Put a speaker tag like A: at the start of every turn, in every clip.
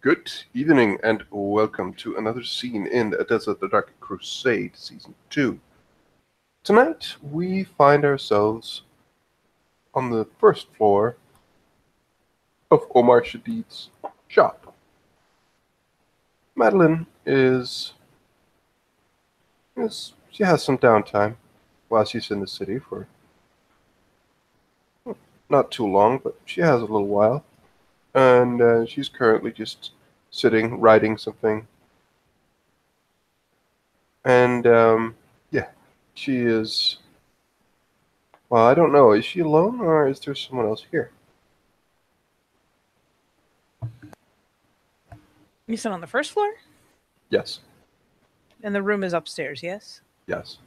A: Good evening and welcome to another scene in A Desert the Dark Crusade Season 2. Tonight we find ourselves on the first floor of Omar Shadid's shop. Madeline she has some downtime while she's in the city for not too long, but she has a little while. And she's currently just sitting, writing something. And yeah, she is. Well, I don't know. Is she alone or is there someone else here?
B: You said on the first floor?
A: Yes.
B: And the room is upstairs, yes?
A: Yes.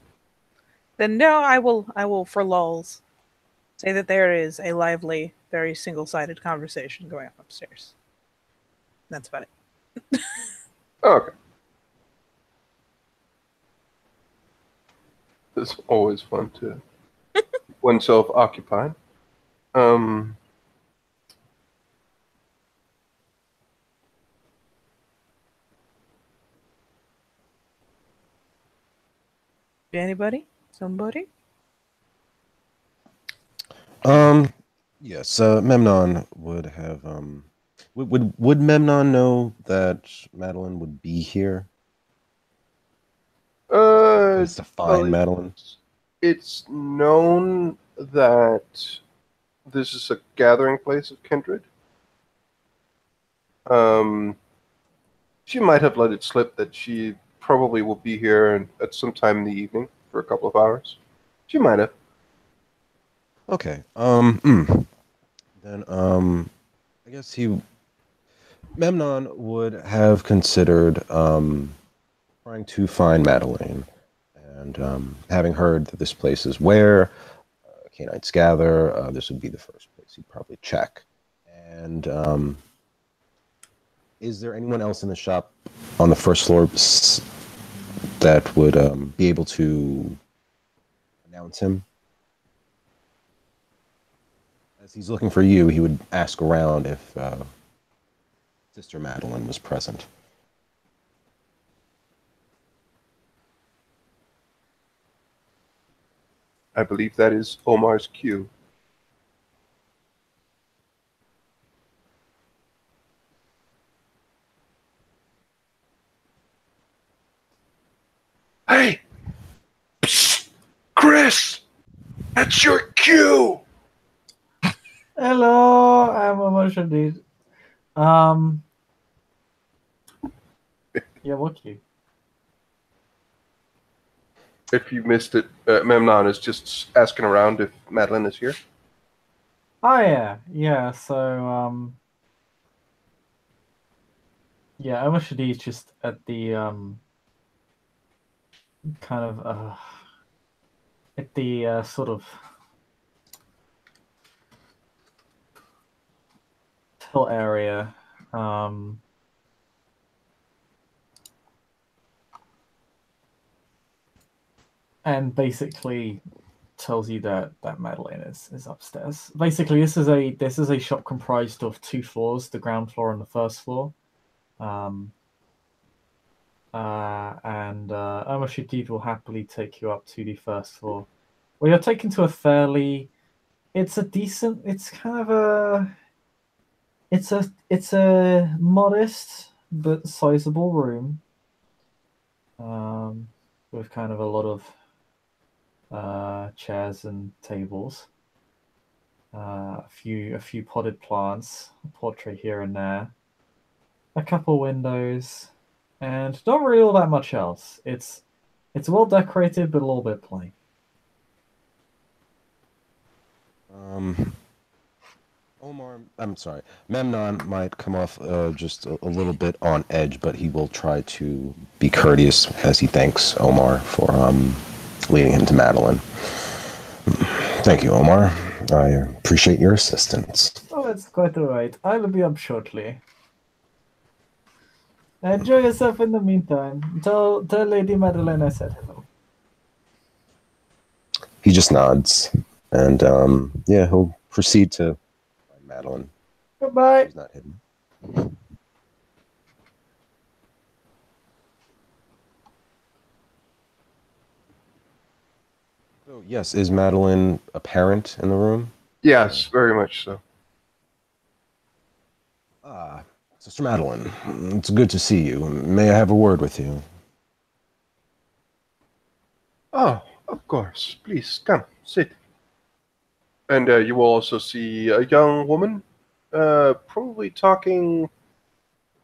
B: Then no, I will for lulls say that there is a lively, very single-sided conversation going on upstairs. That's about it.
A: Okay. It's always fun to keep oneself occupied. Um.
B: Anybody? Somebody?
C: Yes, Memnon would have, would Memnon know that Madeline would be here? Place to find Madeline?
A: It's known that this is a gathering place of kindred. She might have let it slip that she probably will be here at some time in the evening for a couple of hours. She might have.
C: Okay. Then, I guess Memnon would have considered, trying to find Madeline, and, having heard that this place is where Canaanites gather, this would be the first place he'd probably check. And, is there anyone else in the shop on the first floor that would be able to announce him? As he's looking for you, he would ask around if Sister Madeline was present.
A: I believe that is Omar's cue. Hey! Psst! Chris! That's your cue!
D: Hello, I'm Omars. Yeah, what cue?
A: If you missed it, Memnon is just asking around if Madeline is here.
D: Oh yeah. So yeah, Omar is just at the kind of at the sort of till area. And basically tells you that Madeline is upstairs. Basically, this is a shop comprised of two floors: the ground floor and the first floor. And Omar Shadid will happily take you up to the first floor. Well, you're taken to a fairly. It's a modest but sizable room. With kind of a lot of chairs and tables, a few potted plants, a portrait here and there, a couple windows, and not really all that much else. It's well decorated, but a little bit plain.
C: I'm sorry. Memnon might come off just a little bit on edge, but he will try to be courteous as he thanks Omar for leading him to Madeline. Thank you, Omar. I appreciate your assistance.
D: Oh, that's quite all right. I'll be up shortly. Enjoy yourself in the meantime. Tell Lady Madeline I said hello.
C: He just nods, and yeah, he'll proceed to find Madeline.
D: Goodbye.
C: She's not hidden. So, yes, is Madeline apparent in the room?
A: Yes, very much so.
C: Ah, Sister Madeline, it's good to see you. May I have a word with you?
A: Oh, of course. Please, come, sit. And you will also see a young woman, probably talking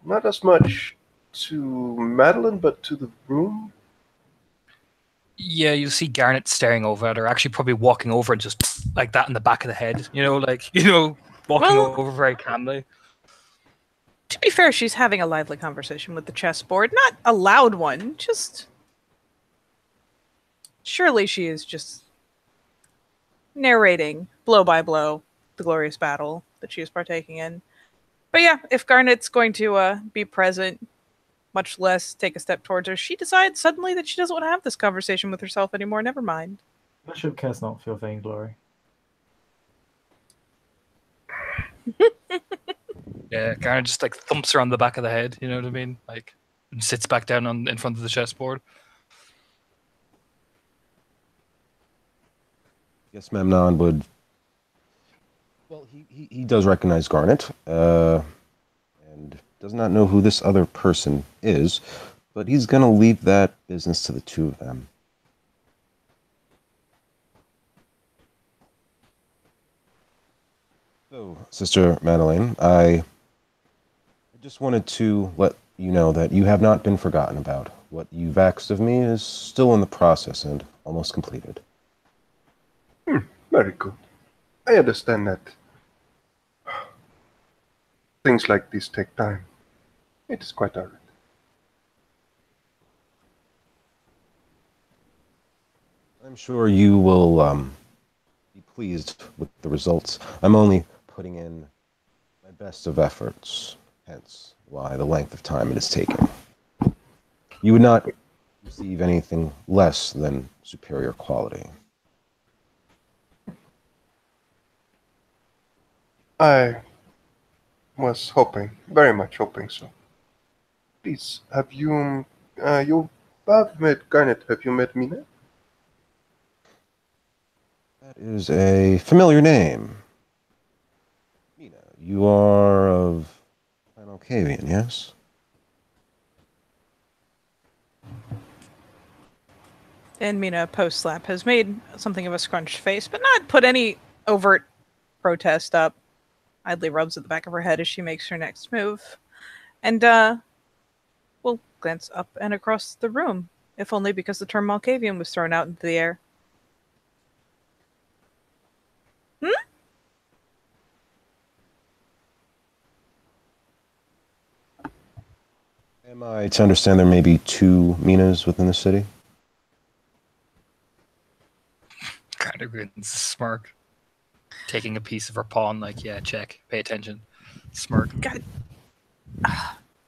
A: not as much to Madeline, but to the room.
E: Yeah, you'll see Garnet staring over at her, actually probably walking over and just like that in the back of the head, walking
B: Well-
E: over very calmly.
B: To be fair, she's having a lively conversation with the chessboard. Not a loud one, just. Surely she is just narrating blow by blow the glorious battle that she is partaking in. But yeah, if Garnet's going to be present, much less take a step towards her, she decides suddenly that she doesn't want to have this conversation with herself anymore. Never mind.
D: Bishop cares not for your vainglory.
E: Yeah, Garnet just like thumps her on the back of the head, you know what I mean? Like, and sits back down in front of the chessboard.
C: Yes, Memnon would. Well, he does recognize Garnet, and does not know who this other person is, but he's going to leave that business to the two of them. So, Sister Madeleine, I just wanted to let you know that you have not been forgotten about. What you've asked of me is still in the process and almost completed.
A: Very good. I understand that things like this take time. It is quite alright.
C: I'm sure you will be pleased with the results. I'm only putting in my best of efforts, hence why the length of time it is taking. You would not receive anything less than superior quality.
A: I was hoping, very much hoping so. Please, have you, you have met Garnet, have you met Mina?
C: That is a familiar name. Mina, you are of Alcavian, yes?
B: And Mina, post slap, has made something of a scrunched face, but not put any overt protest up. Idly rubs at the back of her head as she makes her next move. And will glance up and across the room, if only because the term Malkavian was thrown out into the air.
C: Am I to understand there may be two Minas within the city?
E: Kind of grins, smirk. Taking a piece of her pawn, like, yeah, check, pay attention. Smirk.
B: God.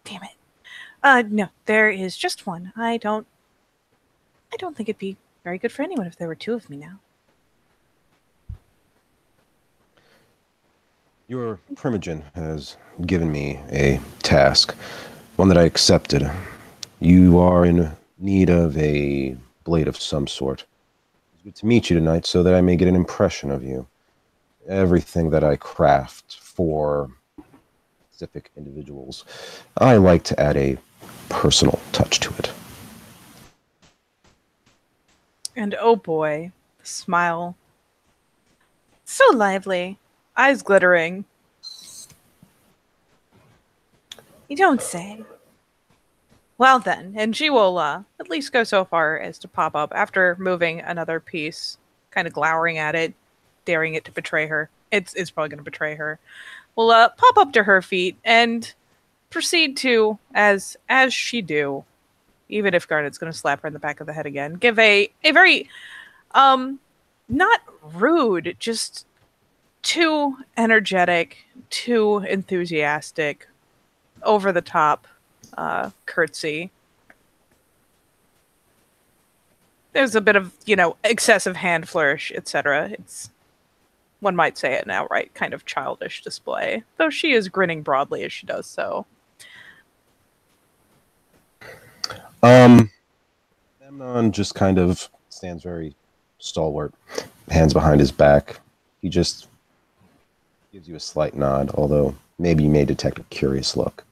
B: Damn it. No, there is just one. I don't think it'd be very good for anyone if there were two of me now.
C: Your primogen has given me a task, one that I accepted. You are in need of a blade of some sort. It's good to meet you tonight so that I may get an impression of you. Everything that I craft for specific individuals, I like to add a personal touch to it.
B: And oh boy, the smile. So lively. Eyes glittering. You don't say. Well then, and she will at least go so far as to pop up after moving another piece, kind of glowering at it, daring it to betray her. It's probably going to betray her. Will pop up to her feet and proceed to, as she do, even if Garnet's going to slap her in the back of the head again, give a very, not rude, just too energetic, too enthusiastic, over the top curtsy. There's a bit of, excessive hand flourish, etc. It's, one might say, an outright kind of childish display, though she is grinning broadly as she does so.
C: Amnon just kind of stands very stalwart, hands behind his back. He just gives you a slight nod, although maybe you may detect a curious look.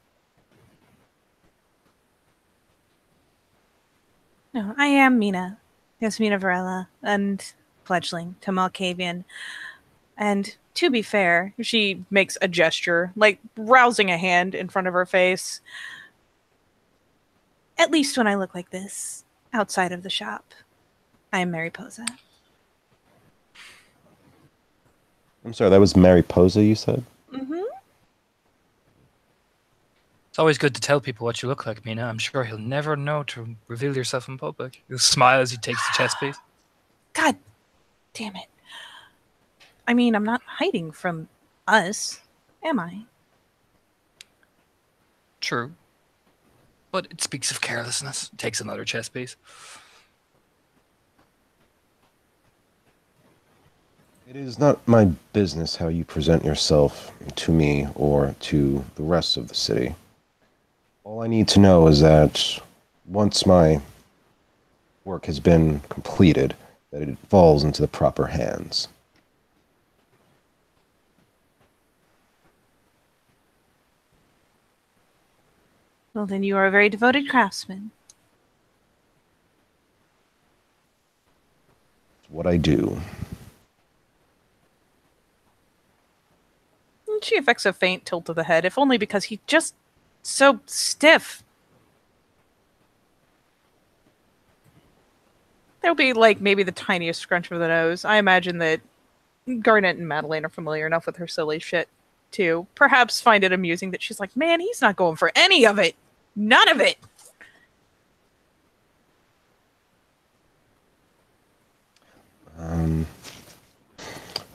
B: No, I am Mina. Yes, Mina Varela, and fledgling to Malkavian. And to be fair, she makes a gesture, like rousing a hand in front of her face. At least when I look like this, outside of the shop, I am Mariposa.
C: I'm sorry, that was Mariposa, you said?
B: Mm-hmm.
E: It's always good to tell people what you look like, Mina. I'm sure he'll never know to reveal yourself in public. He'll smile as he takes the chest piece.
B: God damn it. I mean, I'm not hiding from us, am I?
E: True. But it speaks of carelessness. Takes another chest piece.
C: It is not my business how you present yourself to me or to the rest of the city. All I need to know is that once my work has been completed, that it falls into the proper hands.
B: Well, then you are a very devoted craftsman.
C: It's what I do.
B: She affects a faint tilt of the head, if only because he's just so stiff. There'll be, like, maybe the tiniest scrunch of the nose. I imagine that Garnet and Madeline are familiar enough with her silly shit to perhaps find it amusing that she's like, man, he's not going for any of it. None of it.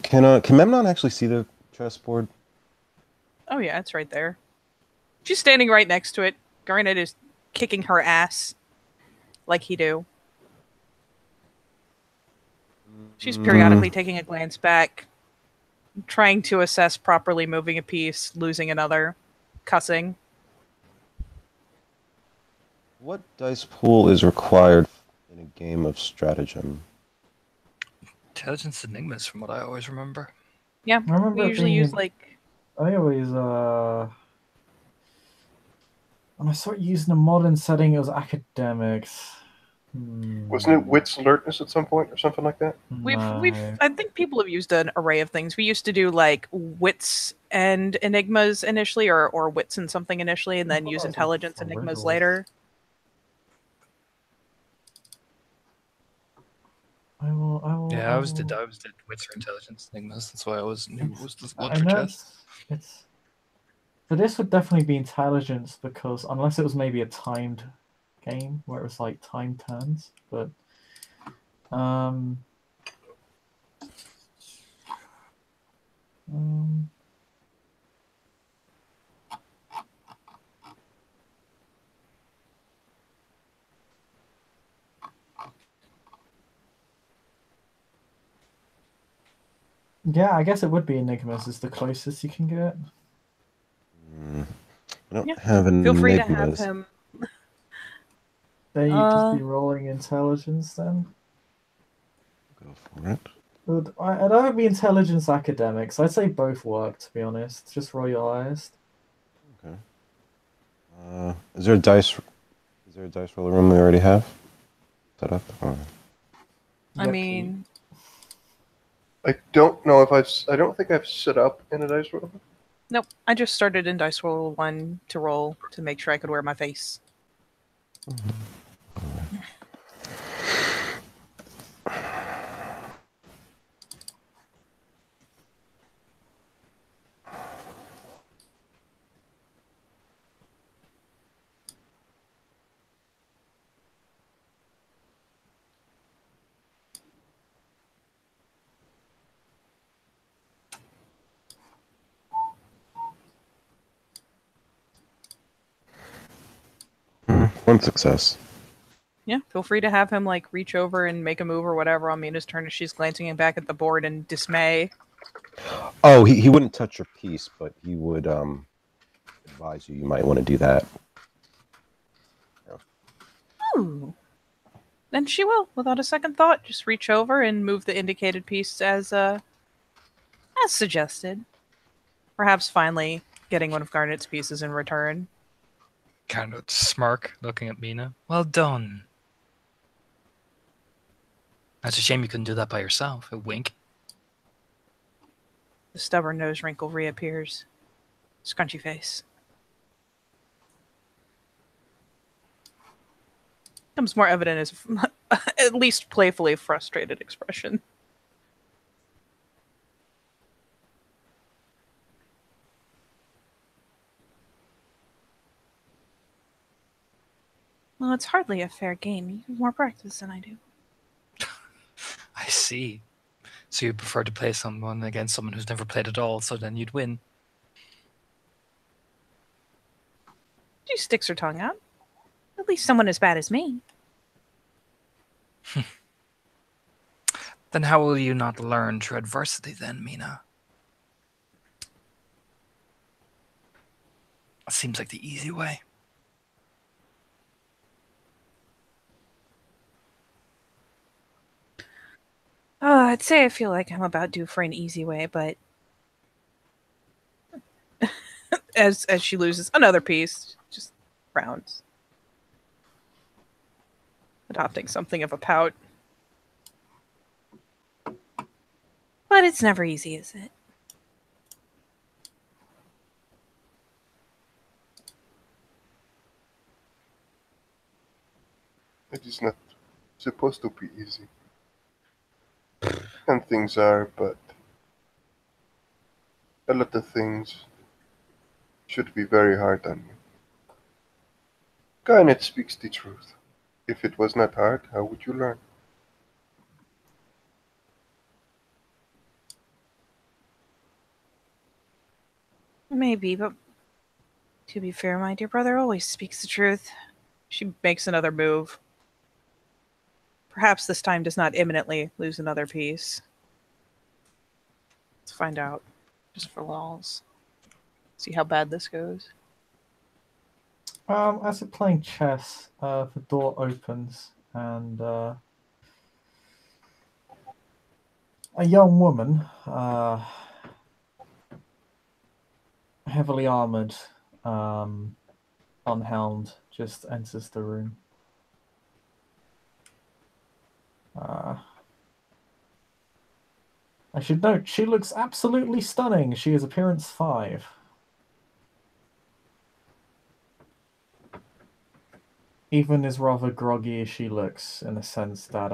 C: Can Memnon actually see the chessboard?
B: Oh yeah, it's right there. She's standing right next to it. Garnet is kicking her ass like he do. She's periodically taking a glance back, trying to assess properly, moving a piece, losing another, cussing.
C: What dice pool is required in a game of stratagem?
E: Intelligence enigmas, from what I always remember.
B: Yeah,
D: I remember
B: we
D: it
B: usually
D: being
B: use
D: in-
B: like
D: I think it was, when I started using a modern setting, it was academics.
A: Wasn't it wits alertness at some point or something like that?
B: we've
D: No.
B: I think people have used an array of things. We used to do like wits and enigmas initially, or wits and something initially, and then
D: thought
B: use
D: that was
B: intelligence
D: for
B: enigmas
D: riddles.
B: later.
D: I will.
E: Yeah, I was did wits or intelligence enigmas. That's why I always knew it was the one
D: I
E: for
D: know
E: chess.
D: it's. But this would definitely be intelligence because unless it was maybe a timed game where it was like timed turns, but um, um yeah, I guess it would be Enigmas is the closest you can get.
C: I don't
B: Yeah,
C: have an
B: Feel free to have
C: enigmas.
B: him.
D: Then you'd just be rolling intelligence then.
C: Go for it.
D: I'd either be intelligence academics. I'd say both work, to be honest. Just roll your highest.
C: Okay. Is there a dice? Is there a dice roller room we already have set up? Or...
B: I
D: Yep.
B: mean,
A: I don't know if I don't think I've set up in a dice roll.
B: nope. I just started in Dice Roll 1 to roll to make sure I could wear my face.
C: One success.
B: Yeah, feel free to have him like reach over and make a move or whatever on Mina's turn as she's glancing back at the board in dismay.
C: Oh, he wouldn't touch your piece, but he would advise you. You might want to do that.
B: Ooh. And she will, without a second thought, just reach over and move the indicated piece as suggested. Perhaps finally getting one of Garnet's pieces in return.
E: Kind of smirk, looking at Mina. Well done. That's a shame you couldn't do that by yourself. A wink.
B: The stubborn nose wrinkle reappears. Scrunchy face. Becomes more evident as at least playfully frustrated expression. Well, it's hardly a fair game. You have more practice than I do.
E: I see. So you prefer to play someone against someone who's never played at all, so then you'd win.
B: She sticks her tongue out. At least someone as bad as me.
E: Then how will you not learn through adversity then, Mina? It seems like the easy way.
B: Oh, I'd say I feel like I'm about due for an easy way, but as she loses another piece, just frowns. Adopting something of a pout. But it's never easy, is it?
A: It is not supposed to be easy. And things are, but a lot of things should be very hard on you. Garnet speaks the truth. If it was not hard, how would you learn?
B: Maybe, but to be fair, my dear brother always speaks the truth. She makes another move. Perhaps this time does not imminently lose another piece. Let's find out. Just for lols. See how bad this goes.
D: As you're playing chess, the door opens and a young woman, heavily armored, unhelmed, just enters the room. I should note, she looks absolutely stunning. She is appearance 5. Even as rather groggy as she looks, in the sense that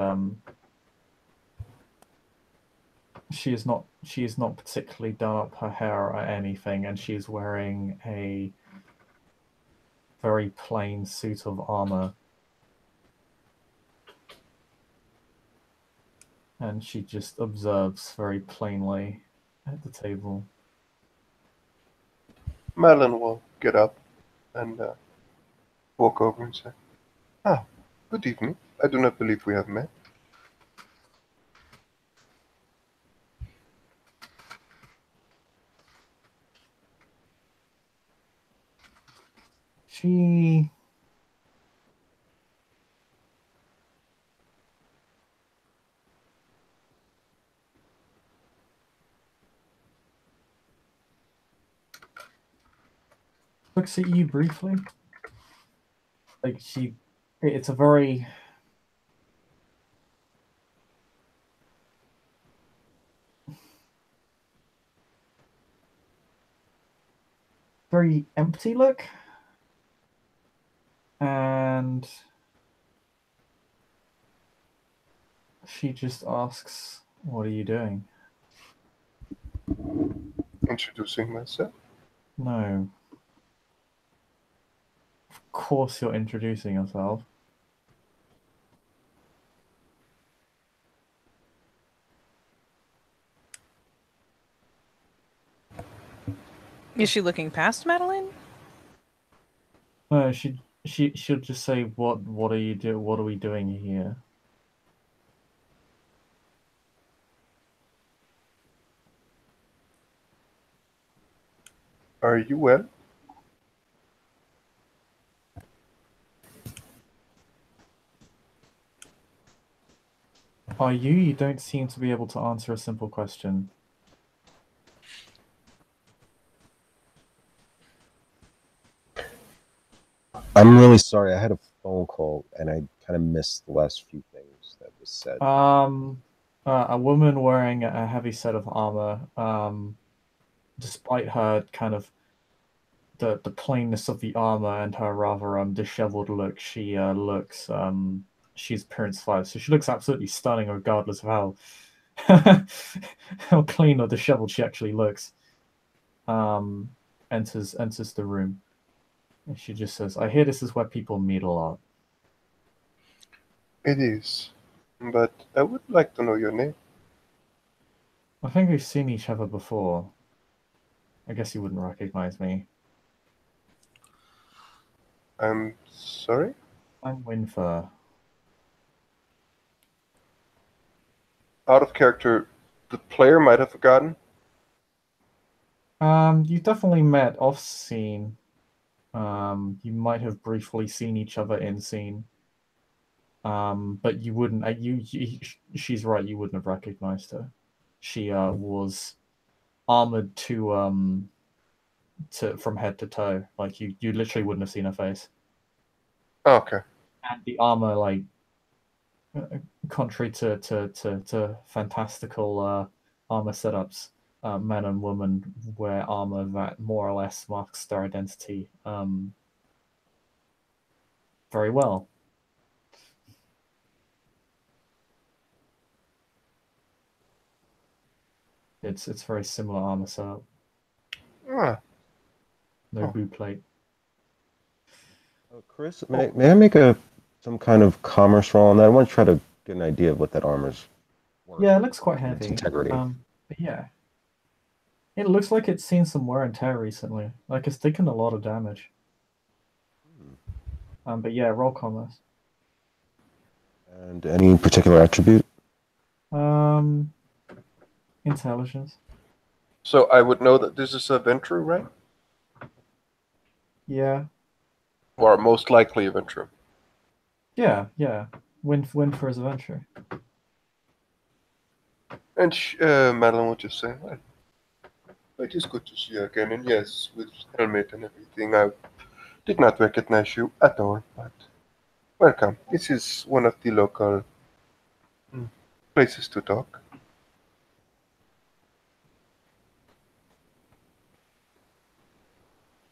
D: she is not particularly done up her hair or anything, and she's wearing a very plain suit of armor. And she just observes very plainly at the table.
A: Malin will get up and walk over and say, "Ah, good evening. I do not believe we have met."
D: She looks at you briefly. Like it's a very empty look. And she just asks, "What are you doing?"
A: Introducing myself.
D: No. Of course you're introducing yourself.
B: Is she looking past Madeline?
D: No, she'll just say, What are you do? What are we doing here?"
A: Are you well?
D: are you? You don't seem to be able to answer a simple question.
C: I'm really sorry. I had a phone call and I kind of missed the last few things that was said.
D: A woman wearing a heavy set of armor, despite her kind of the plainness of the armor and her rather disheveled look, she looks she's appearance 5, so she looks absolutely stunning regardless of how how clean or disheveled she actually looks. Enters the room. And she just says, "I hear this is where people meet a lot."
A: It is. But I would like to know your name.
D: I think we've seen each other before. I guess you wouldn't recognize me.
A: I'm sorry?
D: I'm Winfer.
A: Out of character, the player might have forgotten.
D: You definitely met off scene. You might have briefly seen each other in scene. But you wouldn't. She's right. You wouldn't have recognized her. She was armored to from head to toe. Like you literally wouldn't have seen her face.
A: Oh, okay.
D: And the armor, like, contrary to fantastical armor setups, men and women wear armor that more or less marks their identity very well. It's very similar armor setup.
A: Ah,
D: No
A: Oh.
D: boot plate.
C: Chris, may I make some kind of commerce roll on that? I want to try to get an idea of what that armor's worth.
D: Yeah, it looks quite
C: and its
D: heavy.
C: integrity.
D: But yeah, it looks like it's seen some wear and tear recently. Like it's taken a lot of damage. But yeah, roll commerce.
C: And any particular attribute?
D: Intelligence.
A: so I would know that this is a Ventru, right?
D: Yeah,
A: Or most likely a Ventru.
D: yeah. Win for his adventure.
A: And Madeline would just say, well, it is good to see you again. And yes, with helmet and everything, I did not recognize you at all. But welcome. This is one of the local places to talk.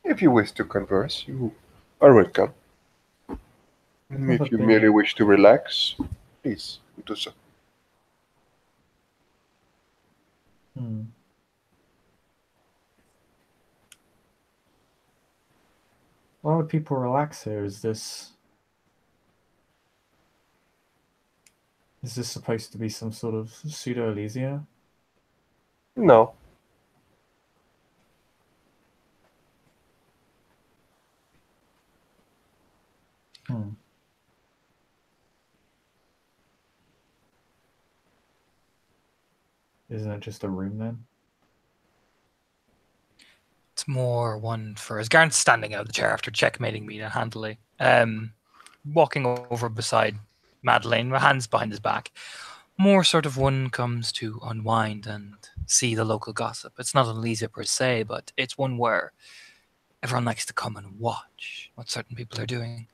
A: If you wish to converse, you are welcome. If you merely wish to relax, please do so.
D: Why would people relax here? Is this supposed to be some sort of pseudo Elysia?
A: No.
D: Isn't it just a room then?
E: It's more one for as Garn's standing out of the chair after checkmating me handily, walking over beside Madeleine, with hands behind his back. More sort of one comes to unwind and see the local gossip. It's not Elysia per se, but it's one where everyone likes to come and watch what certain people are doing.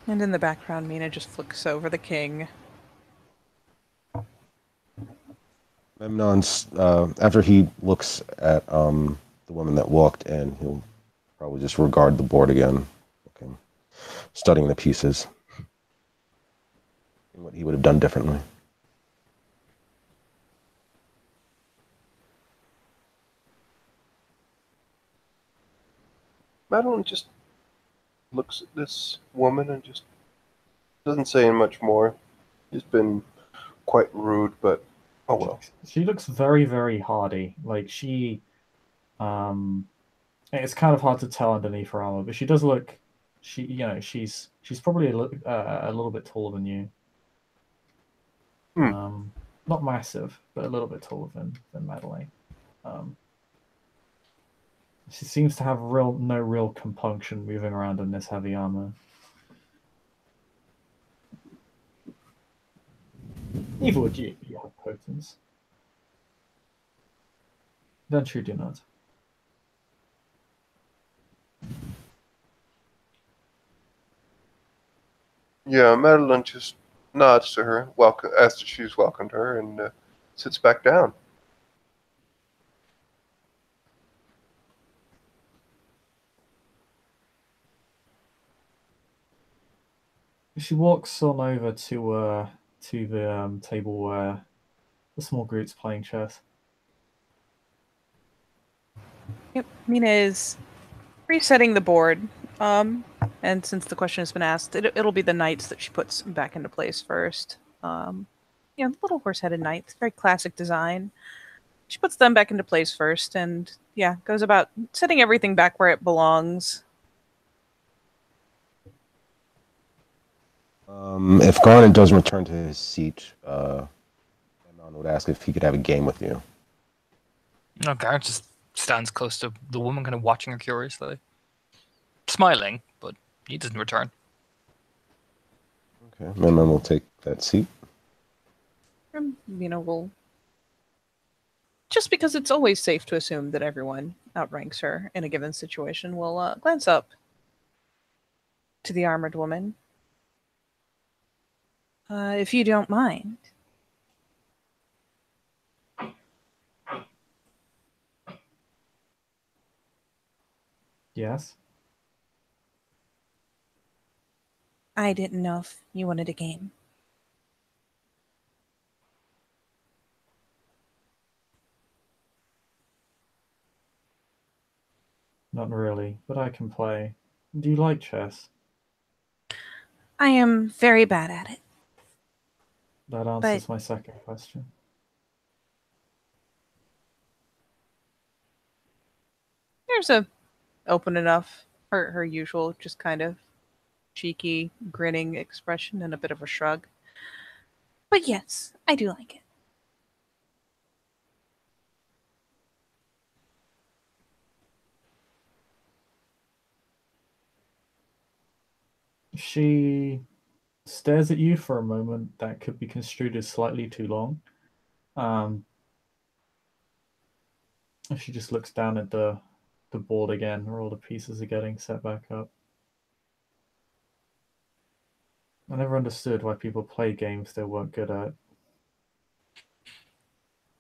B: And in the background, Mina just flicks over the king.
C: Memnon's, after he looks at the woman that walked in, he'll probably just regard the board again, looking, studying the pieces, and what he would have done differently.
A: Madeline just looks at this woman and just doesn't say much more. She's been quite rude, but oh well.
D: She looks very, very hardy. Like she, it's kind of hard to tell underneath her armor, but she does look. She's probably a little bit taller than you. Not massive, but a little bit taller than Madeleine. She seems to have no real compunction moving around in this heavy armor. Neither would you. You have potence. Don't you do not?
A: Yeah, Madeline just nods to her, asks if she's welcomed her, and sits back down.
D: She walks on over to the table where the small group's playing chess.
B: Yep, Mina is resetting the board. And since the question has been asked, it'll be the knights that she puts back into place first. Little horse-headed knights, very classic design. She puts them back into place first, and goes about setting everything back where it belongs.
C: If Garnet doesn't return to his seat, Memnon would ask if he could have a game with you.
E: No, Garrett just stands close to the woman, kind of watching her curiously. Smiling, but he doesn't return.
C: Okay, Memnon will take that seat.
B: Mina will... Just because it's always safe to assume that everyone outranks her in a given situation, will glance up to the armored woman. If you don't mind.
D: Yes?
B: I didn't know if you wanted a game.
D: Not really, but I can play. Do you like chess?
B: I am very bad at it.
D: That answers my second question.
B: There's a open enough, her usual, just kind of cheeky, grinning expression and a bit of a shrug. But yes, I do like it.
D: She stares at you for a moment that could be construed as slightly too long. She just looks down at the board again, where all the pieces are getting set back up. I never understood why people play games they weren't good at.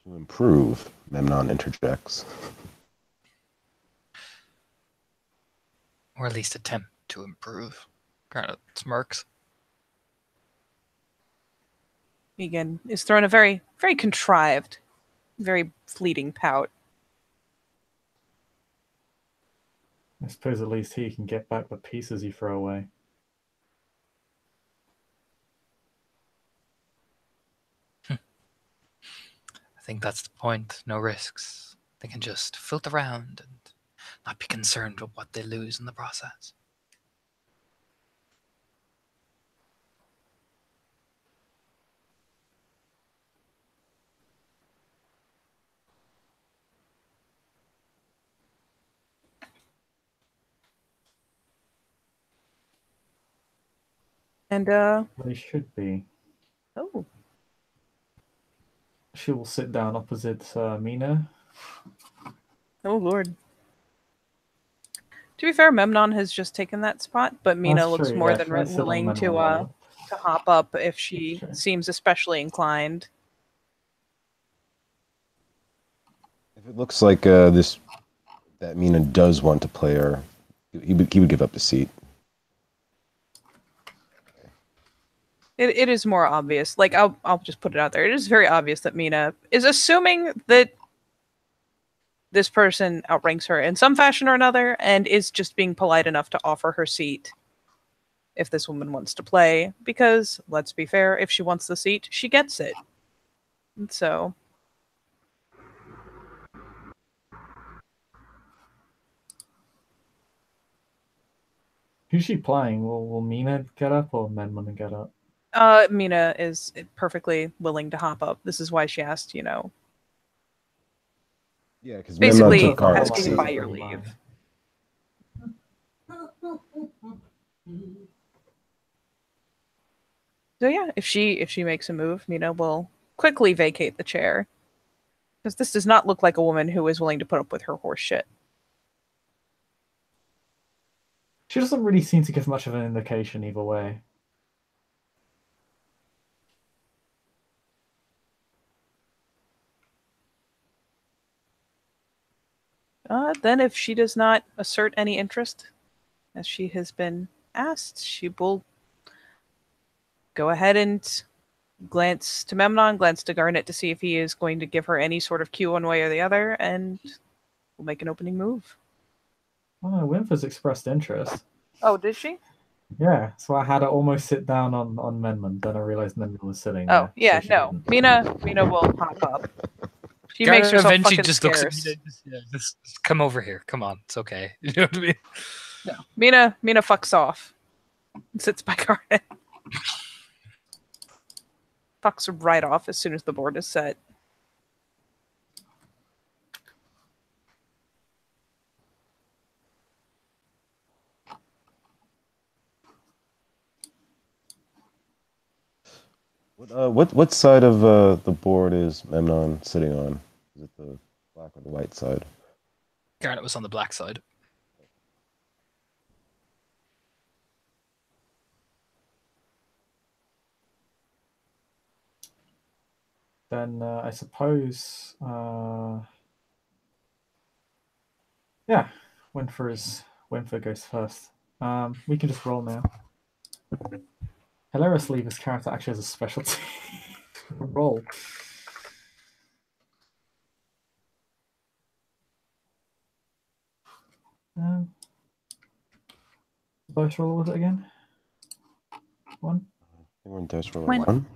C: To improve, Memnon interjects.
E: Or at least attempt to improve. Kind of smirks.
B: Egan is throwing a very, very contrived, very fleeting pout.
D: I suppose at least he can get back the pieces you throw away.
E: I think that's the point. No risks. They can just float around and not be concerned with what they lose in the process.
B: And,
D: They should be.
B: oh.
D: She will sit down opposite Mina.
B: Oh, Lord. To be fair, Memnon has just taken that spot, but Mina
D: That's
B: looks
D: true,
B: more
D: yeah,
B: than
D: she might sit on
B: willing to
D: Memnon.
B: hop up if she
D: Sure.
B: seems especially inclined.
C: If it looks like that Mina does want to play her, he would give up the seat.
B: It is more obvious. Like, I'll just put it out there. It is very obvious that Mina is assuming that this person outranks her in some fashion or another, and is just being polite enough to offer her seat if this woman wants to play. Because, let's be fair, if she wants the seat, she gets it. And so...
D: Who's she playing? Will Mina get up or Memnon get up?
B: Mina is perfectly willing to hop up. This is why she asked,
C: Yeah, because
B: basically
C: Memnon took Garnet's
B: asking
C: seat.
B: by your leave. So yeah, if she makes a move, Mina will quickly vacate the chair. Because this does not look like a woman who is willing to put up with her horse shit.
D: She doesn't really seem to give much of an indication either way.
B: Then if she does not assert any interest, as she has been asked, she will go ahead and glance to Memnon, glance to Garnet to see if he is going to give her any sort of cue one way or the other, and will make an opening move.
D: Oh, Winford's expressed interest.
B: Oh, did she?
D: Yeah, so I had to almost sit down on Menman, then I realized Menman was sitting there.
B: Oh, yeah,
D: so she
B: no.
D: didn't.
B: Mina will hop up. She
E: Garnet
B: makes herself
E: eventually
B: fucking
E: just
B: scarce.
E: looks at me. Just come over here. Come on, it's okay. You know what I mean?
B: No. Mina fucks off. And sits by Garnet. Fucks right off as soon as the board is set.
C: What side of the board is Memnon sitting on? Is it the black or the white side?
E: Garnet was on the black side.
D: Then I suppose, yeah, Winford goes first. We can just roll now. Hilariously, this character actually has a specialty roll. Dice roll was it again? 1.
C: We're in dice roll
B: When-
C: 1.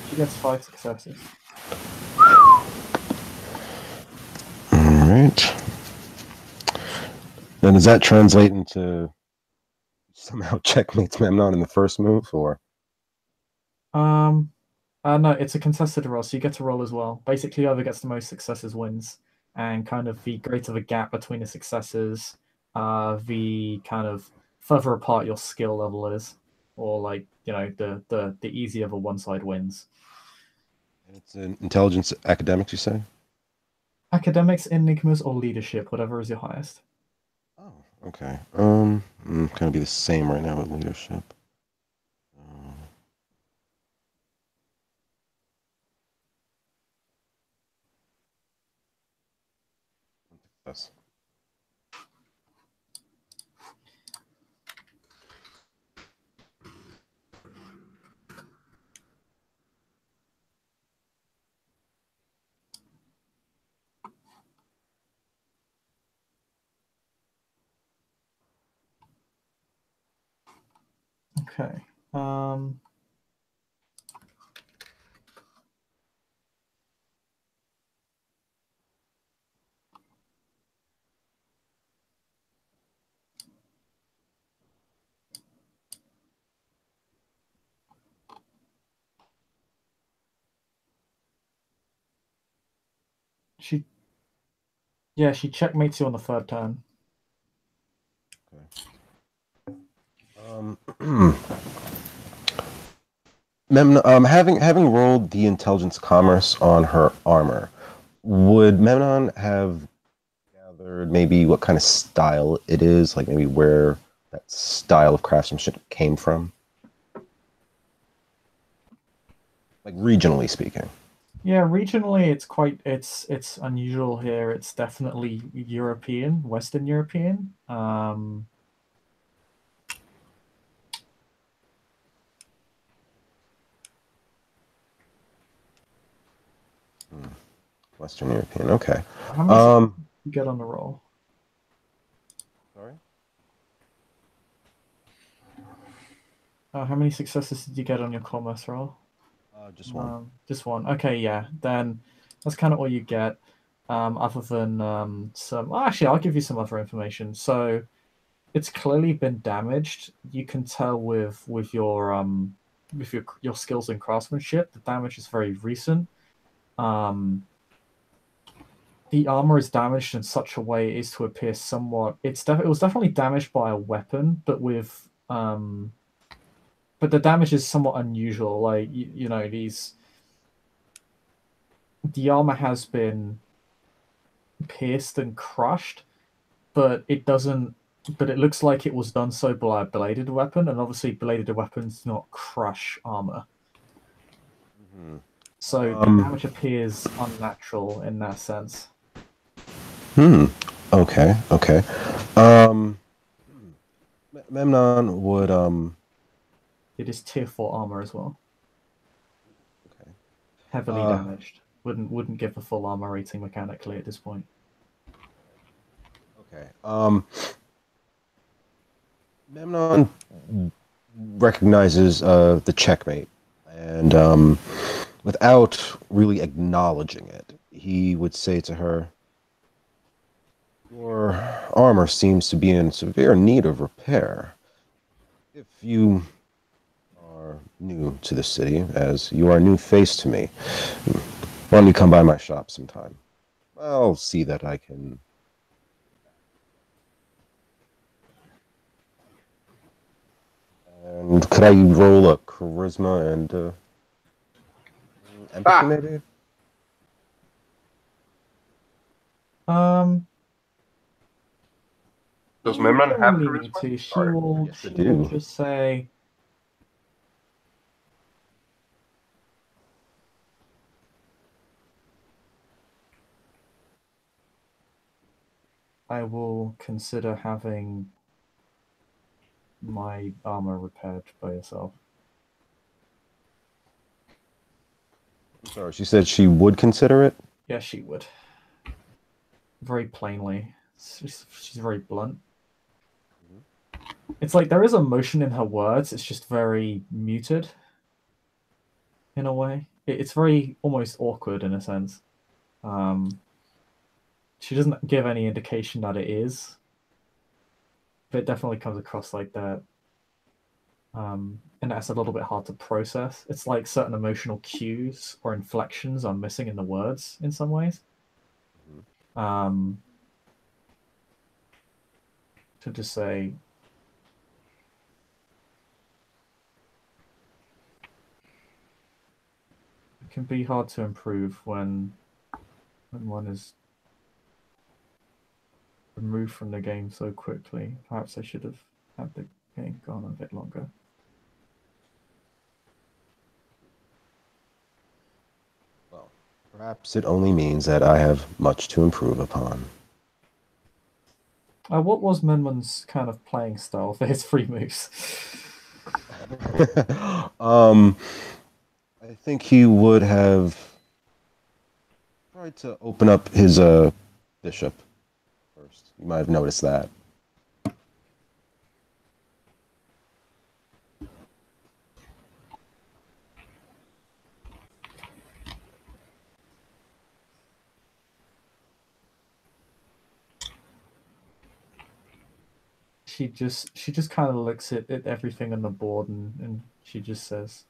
D: She gets 5 successes.
C: All right. Then does that translate into somehow checkmates Memnon in the first move, or?
D: No, it's a contested roll, so you get to roll as well. Basically, whoever gets the most successes wins, and kind of the greater the gap between the successes, the kind of further apart your skill level is, or like the easier the one side wins.
C: And it's in intelligence academics, you say?
D: Academics, enigmas, or leadership, whatever is your highest.
C: Oh, okay. Kind of be the same right now with leadership. Yes.
D: Okay. She checkmates you on the third turn.
C: Having rolled the intelligence commerce on her armor, would Memnon have gathered maybe what kind of style it is, like maybe where that style of craftsmanship came from? Like regionally speaking.
D: Yeah, regionally it's unusual here. It's definitely European, Western European.
C: Western European, okay.
D: How many did you get on the roll?
C: Sorry?
D: How many successes did you get on your commerce roll?
C: Just one.
D: Just one. Okay, yeah. Then that's kind of all you get. Other than some. Well, actually, I'll give you some other information. So, it's clearly been damaged. You can tell with your skills in craftsmanship, the damage is very recent. the armor is damaged in such a way as to appear somewhat. It was definitely damaged by a weapon, but with but the damage is somewhat unusual. Like you know, the armor has been pierced and crushed, but it doesn't. But it looks like it was done so by a bladed weapon, and obviously bladed weapons do not crush armor.
C: Mhm.
D: So the damage appears unnatural in that sense.
C: Okay. Memnon would
D: It is tier 4 armor as well.
C: Okay.
D: Heavily damaged. Wouldn't give the full armor rating mechanically at this point.
C: Okay. Memnon recognizes the checkmate, and without really acknowledging it, he would say to her, "Your armor seems to be in severe need of repair. If you are new to the city, as you are a new face to me, why don't you come by my shop sometime? I'll see that I can..." And could I roll a charisma and empathy, maybe?
A: Does
D: You
A: Memnon
D: don't
A: have
D: really need
A: charisma?
D: to. She
A: Sorry.
D: will,
C: Yes, I
D: she will
C: do.
D: just say, I will consider having my armor repaired by yourself.
C: I'm sorry, she said she would consider it?
D: Yes, she would. Very plainly. She's very blunt. It's like there is emotion in her words, it's just very muted in a way. It's very almost awkward in a sense. She doesn't give any indication that it is, but it definitely comes across like that. And that's a little bit hard to process. It's like certain emotional cues or inflections are missing in the words in some ways. To just say, it can be hard to improve when one is removed from the game so quickly. Perhaps I should have had the game gone a bit longer.
C: Well, perhaps it only means that I have much to improve upon.
D: What was Menman's kind of playing style for his free moves?
C: I think he would have tried to open up his bishop first. You might have noticed that.
D: She just kind of looks at everything on the board and she just says,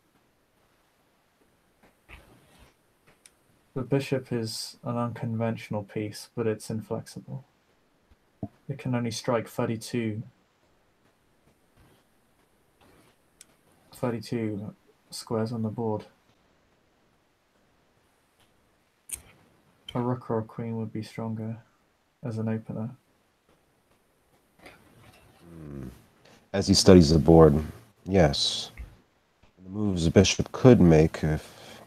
D: the bishop is an unconventional piece, but it's inflexible. It can only strike 32 squares on the board. A rook or a queen would be stronger as an opener.
C: As he studies the board, yes. The moves the bishop could make, if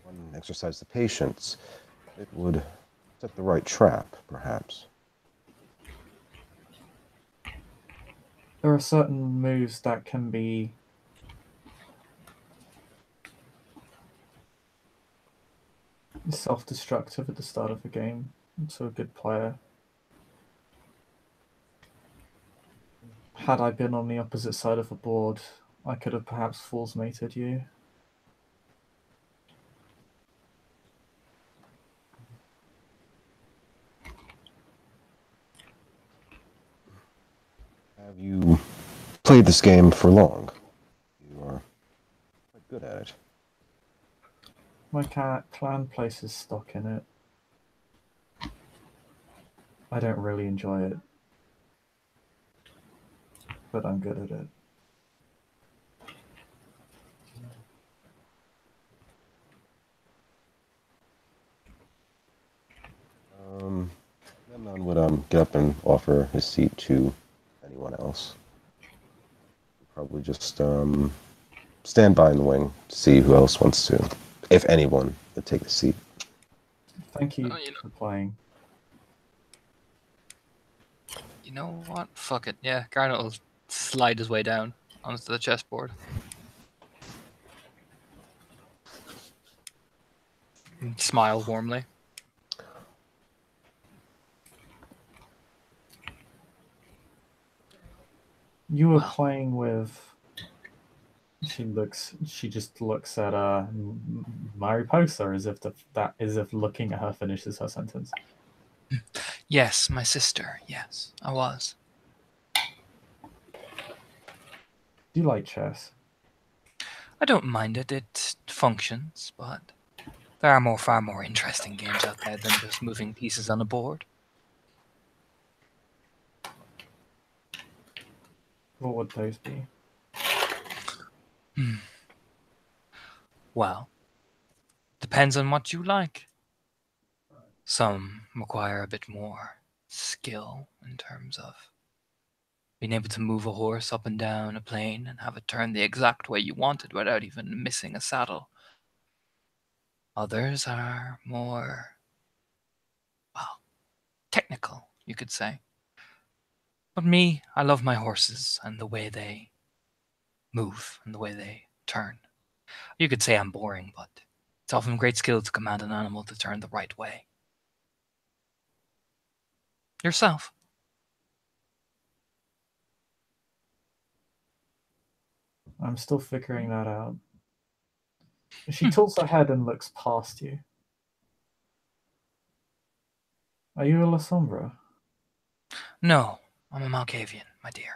C: one exercised the patience, it would set the right trap, perhaps.
D: There are certain moves that can be self-destructive at the start of the game, so a good player. Had I been on the opposite side of the board, I could have perhaps fool's mated you.
C: Have you played this game for long? You are quite good at it.
D: My clan places stock in it. I don't really enjoy it, but I'm good at it.
C: Memnon would get up and offer his seat to anyone else. Probably just stand by in the wing to see who else wants to, if anyone would take the seat.
D: Thank you
E: Oh,
D: for playing.
E: You know what? Fuck it. Yeah, Garnet will slide his way down onto the chessboard. And smile warmly.
D: You were
E: Well.
D: playing with. She just looks at Mariposa as if looking at her finishes her sentence.
E: Yes, my sister. Yes, I was.
D: Do you like chess?
E: I don't mind it. It functions, but there are far more interesting games out there than just moving pieces on a board.
D: What would those be?
E: Well, depends on what you like. Some require a bit more skill in terms of being able to move a horse up and down a plane and have it turn the exact way you want it without even missing a saddle. Others are more, well, technical, you could say. But me, I love my horses and the way they move and the way they turn. You could say I'm boring, but it's often great skill to command an animal to turn the right way. Yourself.
D: I'm still figuring that out. She tilts her head and looks past you. Are you a La Sombra?
E: No, I'm a Malkavian, my dear.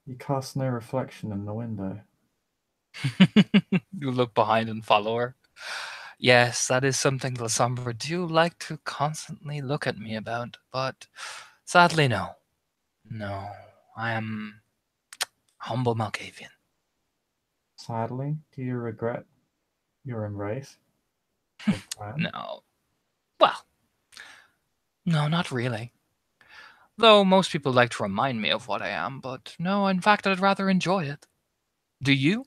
D: You cast no reflection in the window.
E: You look behind and follow her. Yes, that is something the Sombra do like to constantly look at me about, but sadly, no. No, I am humble Malkavian.
D: Sadly, do you regret your embrace of Bran?
E: No. Well, no, not really. Though most people like to remind me of what I am, but no, in fact, I'd rather enjoy it. Do you?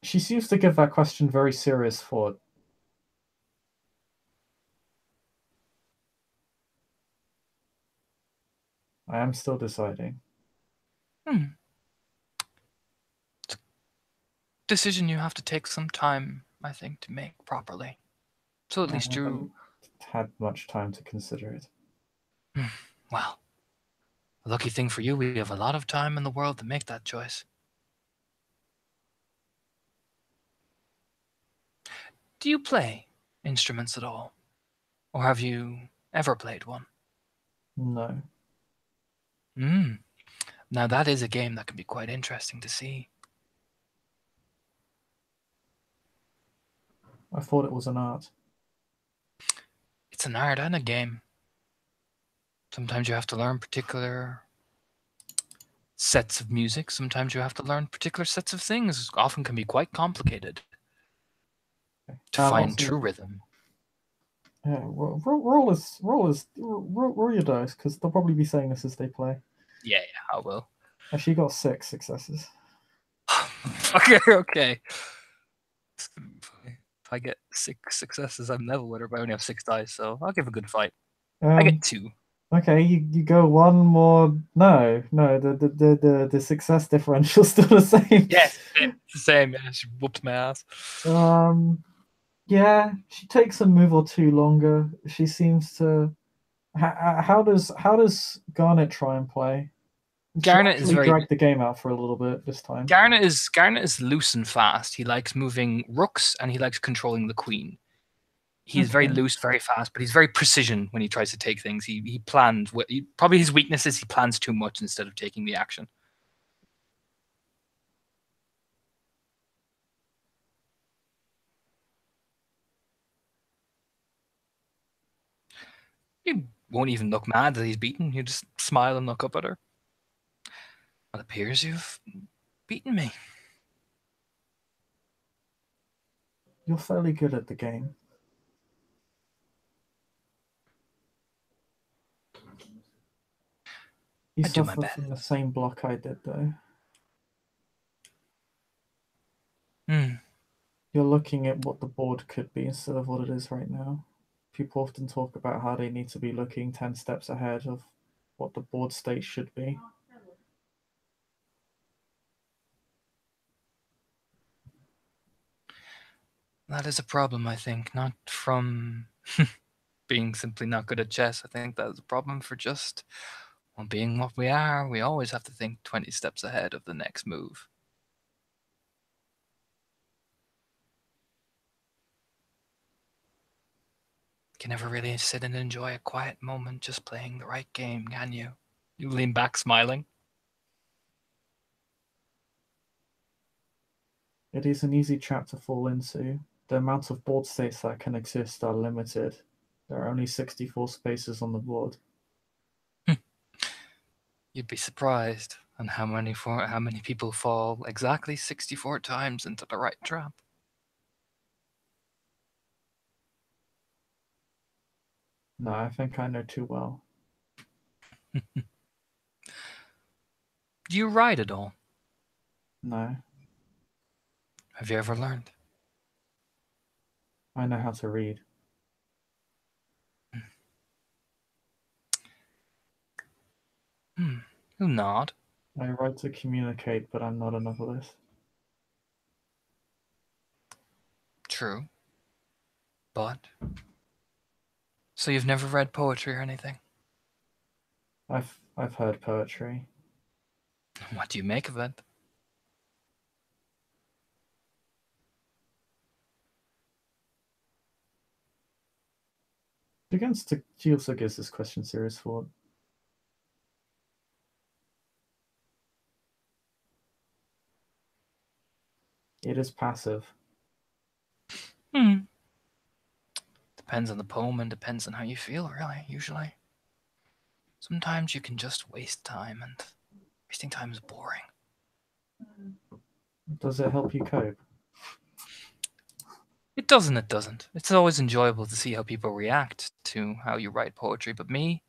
D: She seems to give that question very serious thought. I am still deciding.
E: Decision you have to take some time, I think, to make properly. So at
D: I
E: least
D: haven't
E: you,
D: had much time to consider it.
E: well, the lucky thing for you, we have a lot of time in the world to make that choice. Do you play instruments at all? Or have you ever played one?
D: No.
E: Now that is a game that can be quite interesting to see.
D: I thought it was an art.
E: It's an art and a game. Sometimes you have to learn particular sets of music. Sometimes you have to learn particular sets of things. Often can be quite complicated to find
D: Also,
E: true rhythm.
D: yeah, roll your dice, because they'll probably be saying this as they play.
E: Yeah, I will.
D: She got 6 successes.
E: Okay. If I get 6 successes, I'm level with her, but I only have 6 dice, so I'll give a good fight. I get 2.
D: Okay, you go one more. No, the success differential's still the same.
E: Yes, it's the same. Yeah, she whooped my ass.
D: Yeah, she takes a move or two longer. She seems to. How does Garnet try and play?
E: Garnet is very.
D: Dragged the game out for a little bit this time.
E: Garnet is loose and fast. He likes moving rooks and he likes controlling the queen. He's very loose, very fast, but he's very precision when he tries to take things. He plans. Probably his weakness is he plans too much instead of taking the action. You won't even look mad that he's beaten. You just smile and look up at her. It appears you've beaten me.
D: You're fairly good at the game. You
E: I do my
D: suffer
E: best.
D: from the same block I did, though.
E: Hmm.
D: You're looking at what the board could be instead of what it is right now. People often talk about how they need to be looking 10 steps ahead of what the board state should be.
E: That is a problem, I think. Not from being simply not good at chess. I think that is a problem for just, well, being what we are. We always have to think 20 steps ahead of the next move. You can never really sit and enjoy a quiet moment just playing the right game, can you? You lean back smiling.
D: It is an easy trap to fall into. The amount of board states that can exist are limited. There are only 64 spaces on the board.
E: You'd be surprised on how many people fall exactly 64 times into the right trap.
D: No, I think I know too well.
E: Do you ride at all?
D: No,
E: Have you ever learned?
D: I know how to read.
E: You nod.
D: I write to communicate, but I'm not a novelist.
E: True. But. So you've never read poetry or anything?
D: I've heard poetry.
E: What do you make of it?
D: She also gives this question serious thought. It is passive.
E: Depends on the poem and depends on how you feel, really, usually. Sometimes you can just waste time, and wasting time is boring.
D: Does it help you cope?
E: It doesn't. It's always enjoyable to see how people react to how you write poetry, but me,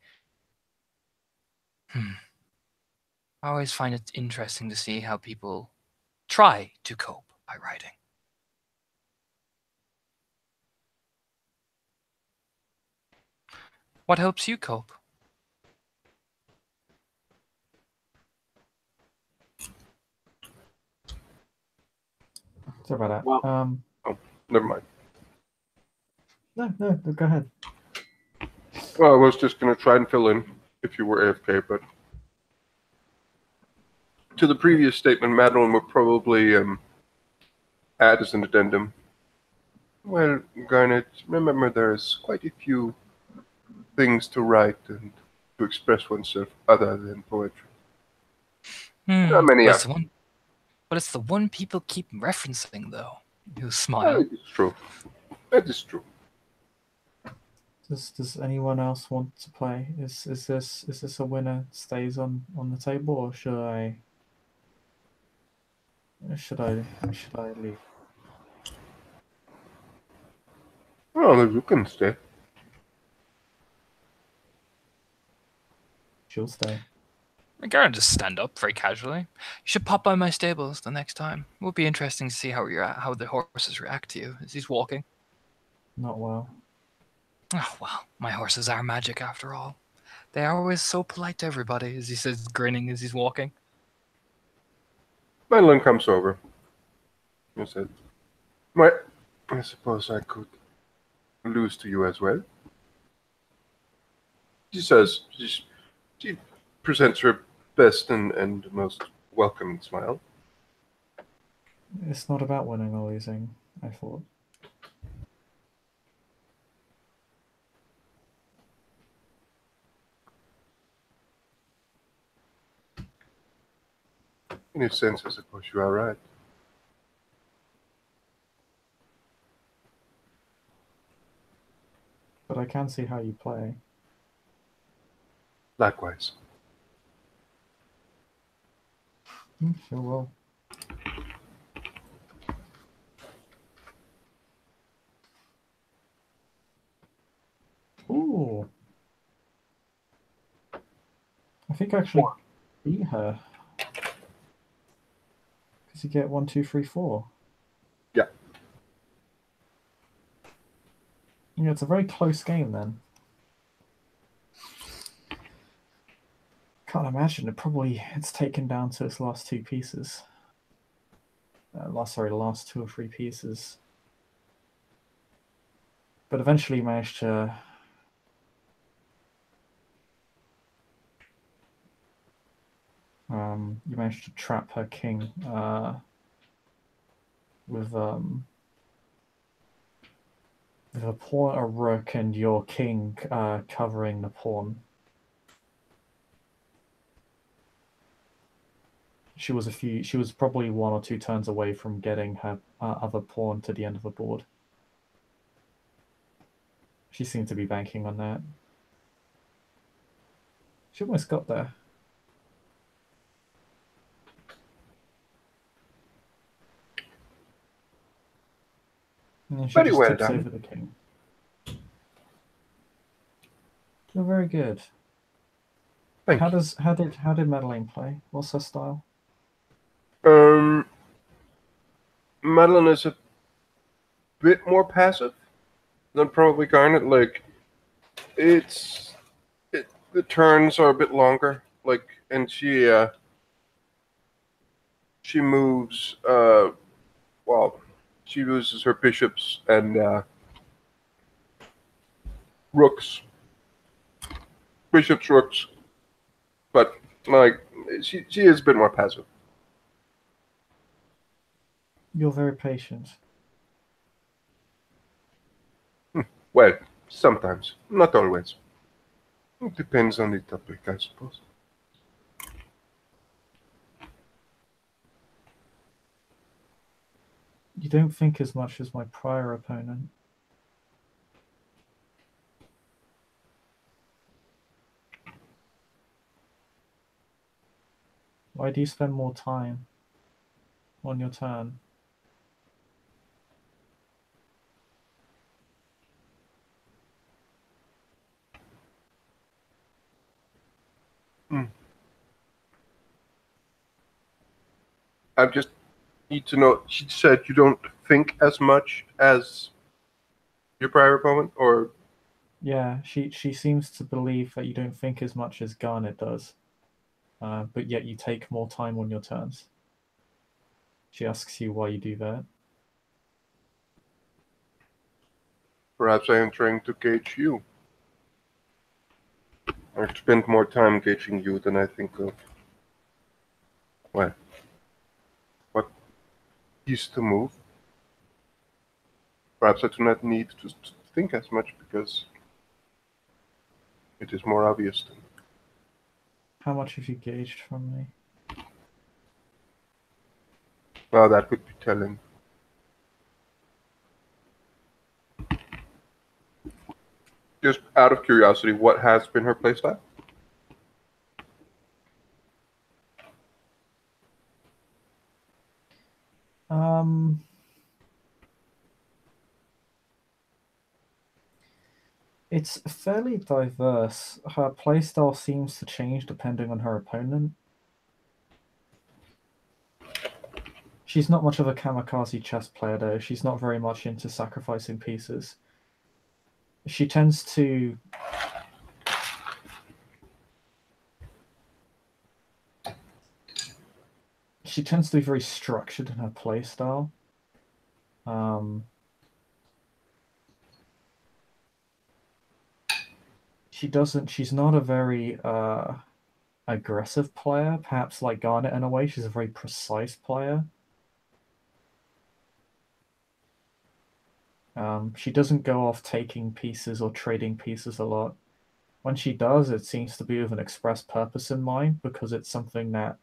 E: I always find it interesting to see how people try to cope by writing. What helps you cope?
D: Sorry about that.
A: Well- Never mind.
D: No, go ahead.
A: Well, I was just going to try and fill in if you were AFK, but to the previous statement, Madeline would probably add as an addendum. Well, Garnet, remember there's quite a few things to write and to express oneself other than poetry. How many
E: But
A: are?
E: it's the one. But it's the one people keep referencing, though. You
A: Well,
E: smile.
A: it is true. That is true.
D: Does anyone else want to play? Is this a winner stays on the table, or should I leave?
A: Well, you can stay.
D: She'll stay.
E: Garen just stand up very casually. You should pop by my stables the next time. It would be interesting to see how the horses react to you as he's walking.
D: Not well.
E: Oh, well, my horses are magic after all. They are always so polite to everybody, as he says, grinning as he's walking.
A: Madeline comes over. You said, well, I suppose I could lose to you as well. She says, she presents her best and most welcoming smile.
D: It's not about winning or losing, I thought.
A: In a sense, I suppose you are right.
D: But I can see how you play.
A: Likewise.
D: Sure will. Ooh. I think I actually beat her. Because you get 1, 2, 3, 4.
A: Yeah.
D: Yeah, it's a very close game then. Can't imagine it's taken down to its last 2 pieces. Last 2 or 3 pieces. But eventually managed to you managed to trap her king with a pawn, a rook, and your king covering the pawn. She was probably 1 or 2 turns away from getting her other pawn to the end of the board. She seemed to be banking on that. She almost got there. And then she
A: Very
D: just
A: well
D: tips
A: done.
D: over the king. You're very good.
A: Thank you.
D: How did Madeline play? What's her style?
A: Madeline is a bit more passive than probably Garnet. Like, the turns are a bit longer. Like, and she moves. Well, she uses her bishops and rooks, bishops, rooks. But like, she is a bit more passive.
D: You're very patient.
A: Well, sometimes, not always. It depends on the topic, I suppose.
D: You don't think as much as my prior opponent. Why do you spend more time on your turn?
A: I just need to know. She said you don't think as much as your prior opponent, or
D: Yeah, she seems to believe that you don't think as much as Garnet does, but yet you take more time on your turns. She asks you why you do that.
A: perhaps I am trying to gauge you. I've spent more time gauging you than I think of. Well, what piece to move? Perhaps I do not need to think as much because it is more obvious to me.
D: How much have you gauged from me?
A: Well, that would be telling. Just out of curiosity, what has been her playstyle?
D: It's fairly diverse. Her playstyle seems to change depending on her opponent. She's not much of a kamikaze chess player, though. She's not very much into sacrificing pieces. She tends to be very structured in her playstyle. She's not a very aggressive player, perhaps like Garnet in a way. She's a very precise player. She doesn't go off taking pieces or trading pieces a lot. When she does, it seems to be with an express purpose in mind, because it's something that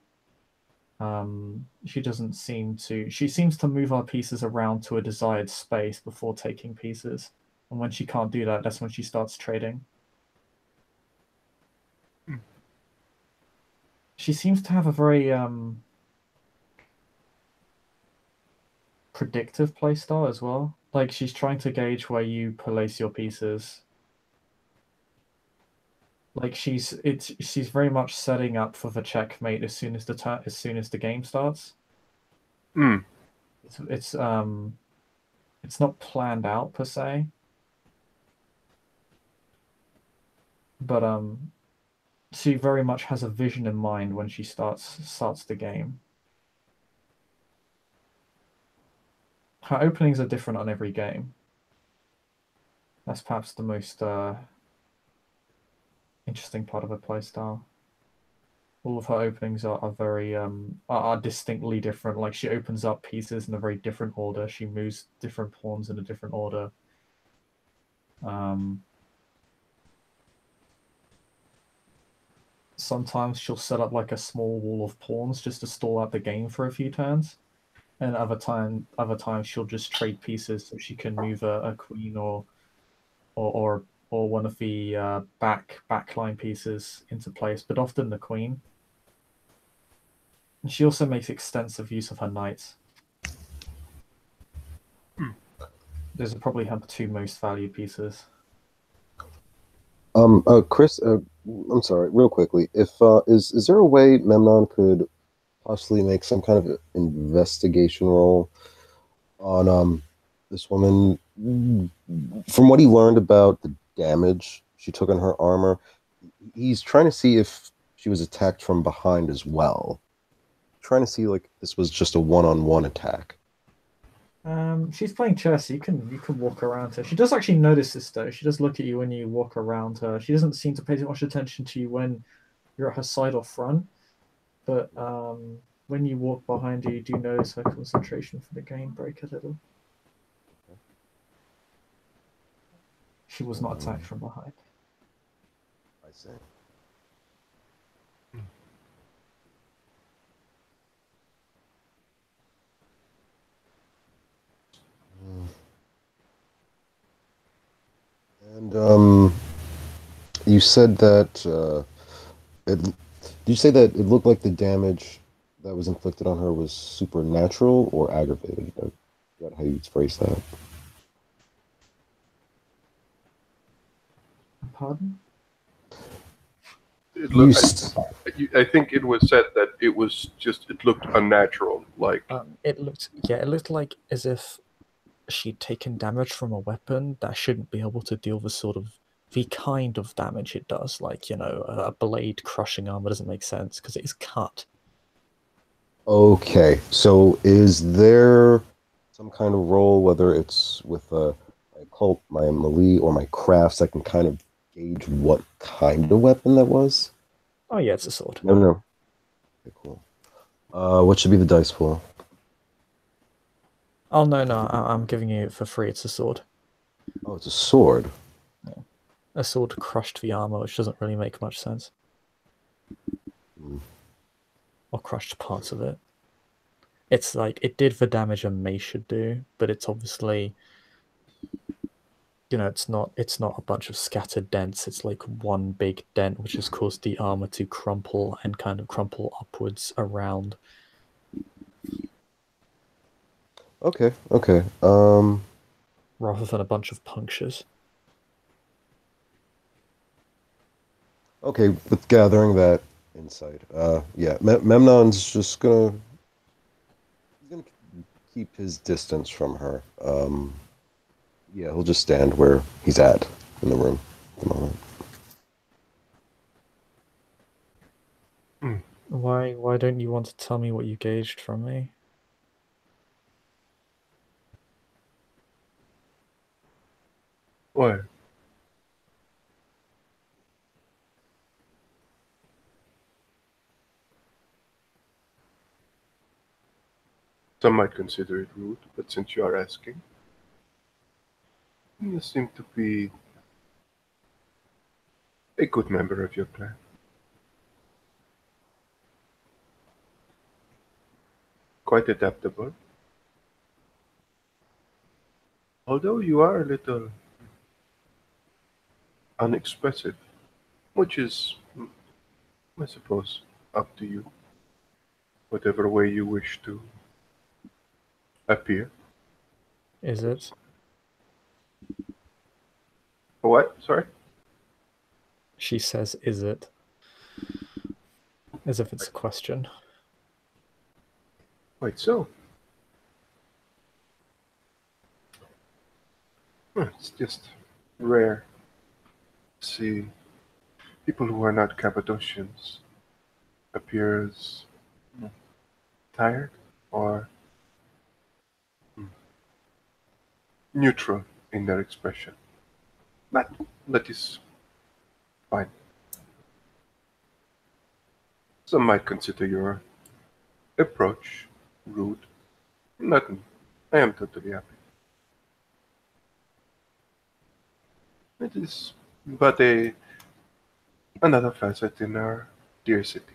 D: she seems to move our pieces around to a desired space before taking pieces. And when she can't do that, that's when she starts trading. she seems to have a very predictive playstyle as well. Like she's trying to gauge where you place your pieces. Like she's very much setting up for the checkmate as soon as the game starts.
A: Hmm.
D: It's not planned out per se, but she very much has a vision in mind when she starts the game. Her openings are different on every game. That's perhaps the most interesting part of her playstyle. All of her openings are very are distinctly different. Like she opens up pieces in a very different order. She moves different pawns in a different order. Sometimes she'll set up like a small wall of pawns just to stall out the game for a few turns, and other times she'll just trade pieces so she can move a queen or one of the backline pieces into place, but often the queen. And she also makes extensive use of her knights. Those are probably her two most valued pieces.
C: Chris, I'm sorry, real quickly. If is there a way Memnon could possibly make some kind of investigation roll on this woman? From what he learned about the damage she took on her armor, he's trying to see if she was attacked from behind as well. Trying to see like this was just a one-on-one attack.
D: She's playing chess. You can walk around her. She does actually notice this though. She does look at you when you walk around her. She doesn't seem to pay too much attention to you when you're at her side or front. But when you walk behind her, you do notice her concentration for the game break a little. She was not attacked from behind.
C: I see. And you said that did you say that it looked like the damage that was inflicted on her was supernatural or aggravated? I forgot how you phrase that.
D: Pardon?
A: I think it was said that it looked unnatural. Like
F: It looked like as if she'd taken damage from a weapon that shouldn't be able to deal with the kind of damage it does. Like, a blade crushing armor doesn't make sense because it is cut.
C: Okay, so is there some kind of role, whether it's with my cult, my melee, or my crafts, that can kind of gauge what kind of weapon that was?
F: Oh yeah, it's a sword.
C: No. Okay, cool. What should be the dice pool?
F: Oh no, I'm giving you it for free. It's a sword.
C: Oh, it's a sword.
F: Yeah. A sword crushed the armor, which doesn't really make much sense. Or crushed parts of it. It's like it did the damage a mace should do, but it's obviously, it's not a bunch of scattered dents. It's like one big dent, which has caused the armor to crumple and kind of crumple upwards around.
C: Okay.
F: Rather than a bunch of punctures.
C: Okay, with gathering that insight, Memnon's just gonna keep his distance from her. He'll just stand where he's at in the room at the moment.
F: Why don't you want to tell me what you gauged from me?
A: why? Some might consider it rude, but since you are asking, you seem to be a good member of your clan. Quite adaptable. Although you are a little unexpressive, which is, I suppose, up to you. Whatever way you wish to appear.
F: Is it?
A: What? Sorry?
F: She says, is it? As if it's a question.
A: Quite so. It's just rare to see people who are not Cappadocians appear as tired or neutral in their expression. But that is fine. Some might consider your approach rude. Nothing. I am totally happy. It is but another facet in our dear city.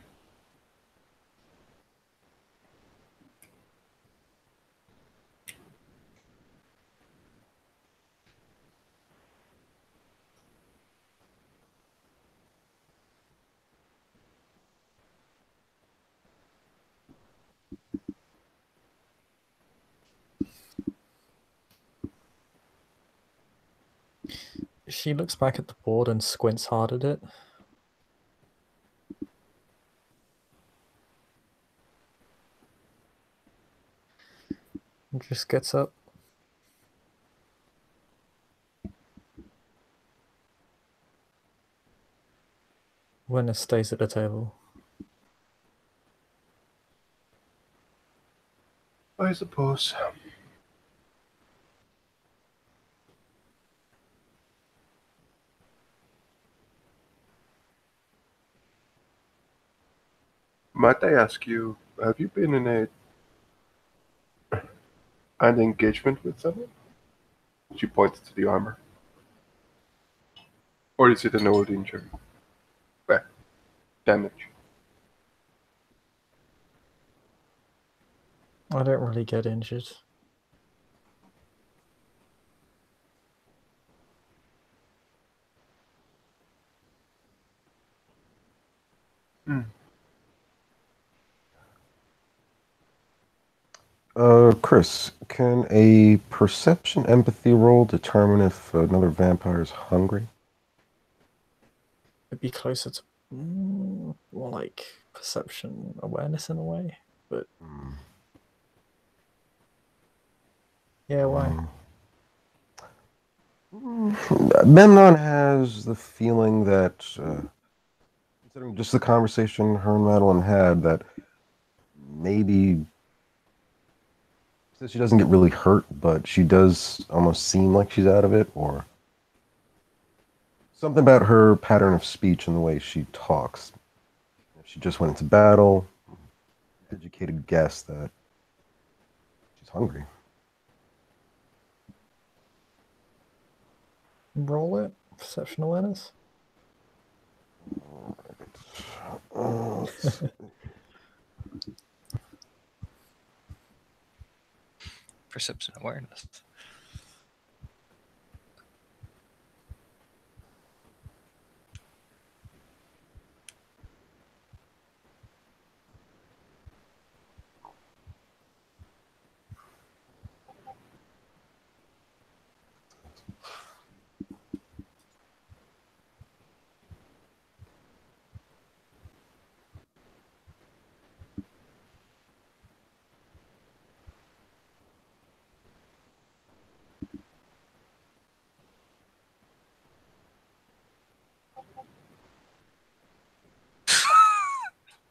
F: She looks back at the board and squints hard at it. And just gets up. Wenna stays at the table.
A: I suppose. Might I ask you, have you been in an engagement with someone? She points to the armor. Or is it an old injury? Well, damage.
F: I don't really get injured.
C: Chris, can a perception empathy roll determine if another vampire is hungry?
F: It'd be closer to more like perception awareness in a way, but yeah, why?
C: Memnon has the feeling that, considering just the conversation her and Madeline had, that maybe says she doesn't get really hurt, but she does almost seem like she's out of it, or something about her pattern of speech and the way she talks. If she just went into battle, educated guess that she's hungry.
F: Roll it. Perception awareness.
E: Perception awareness.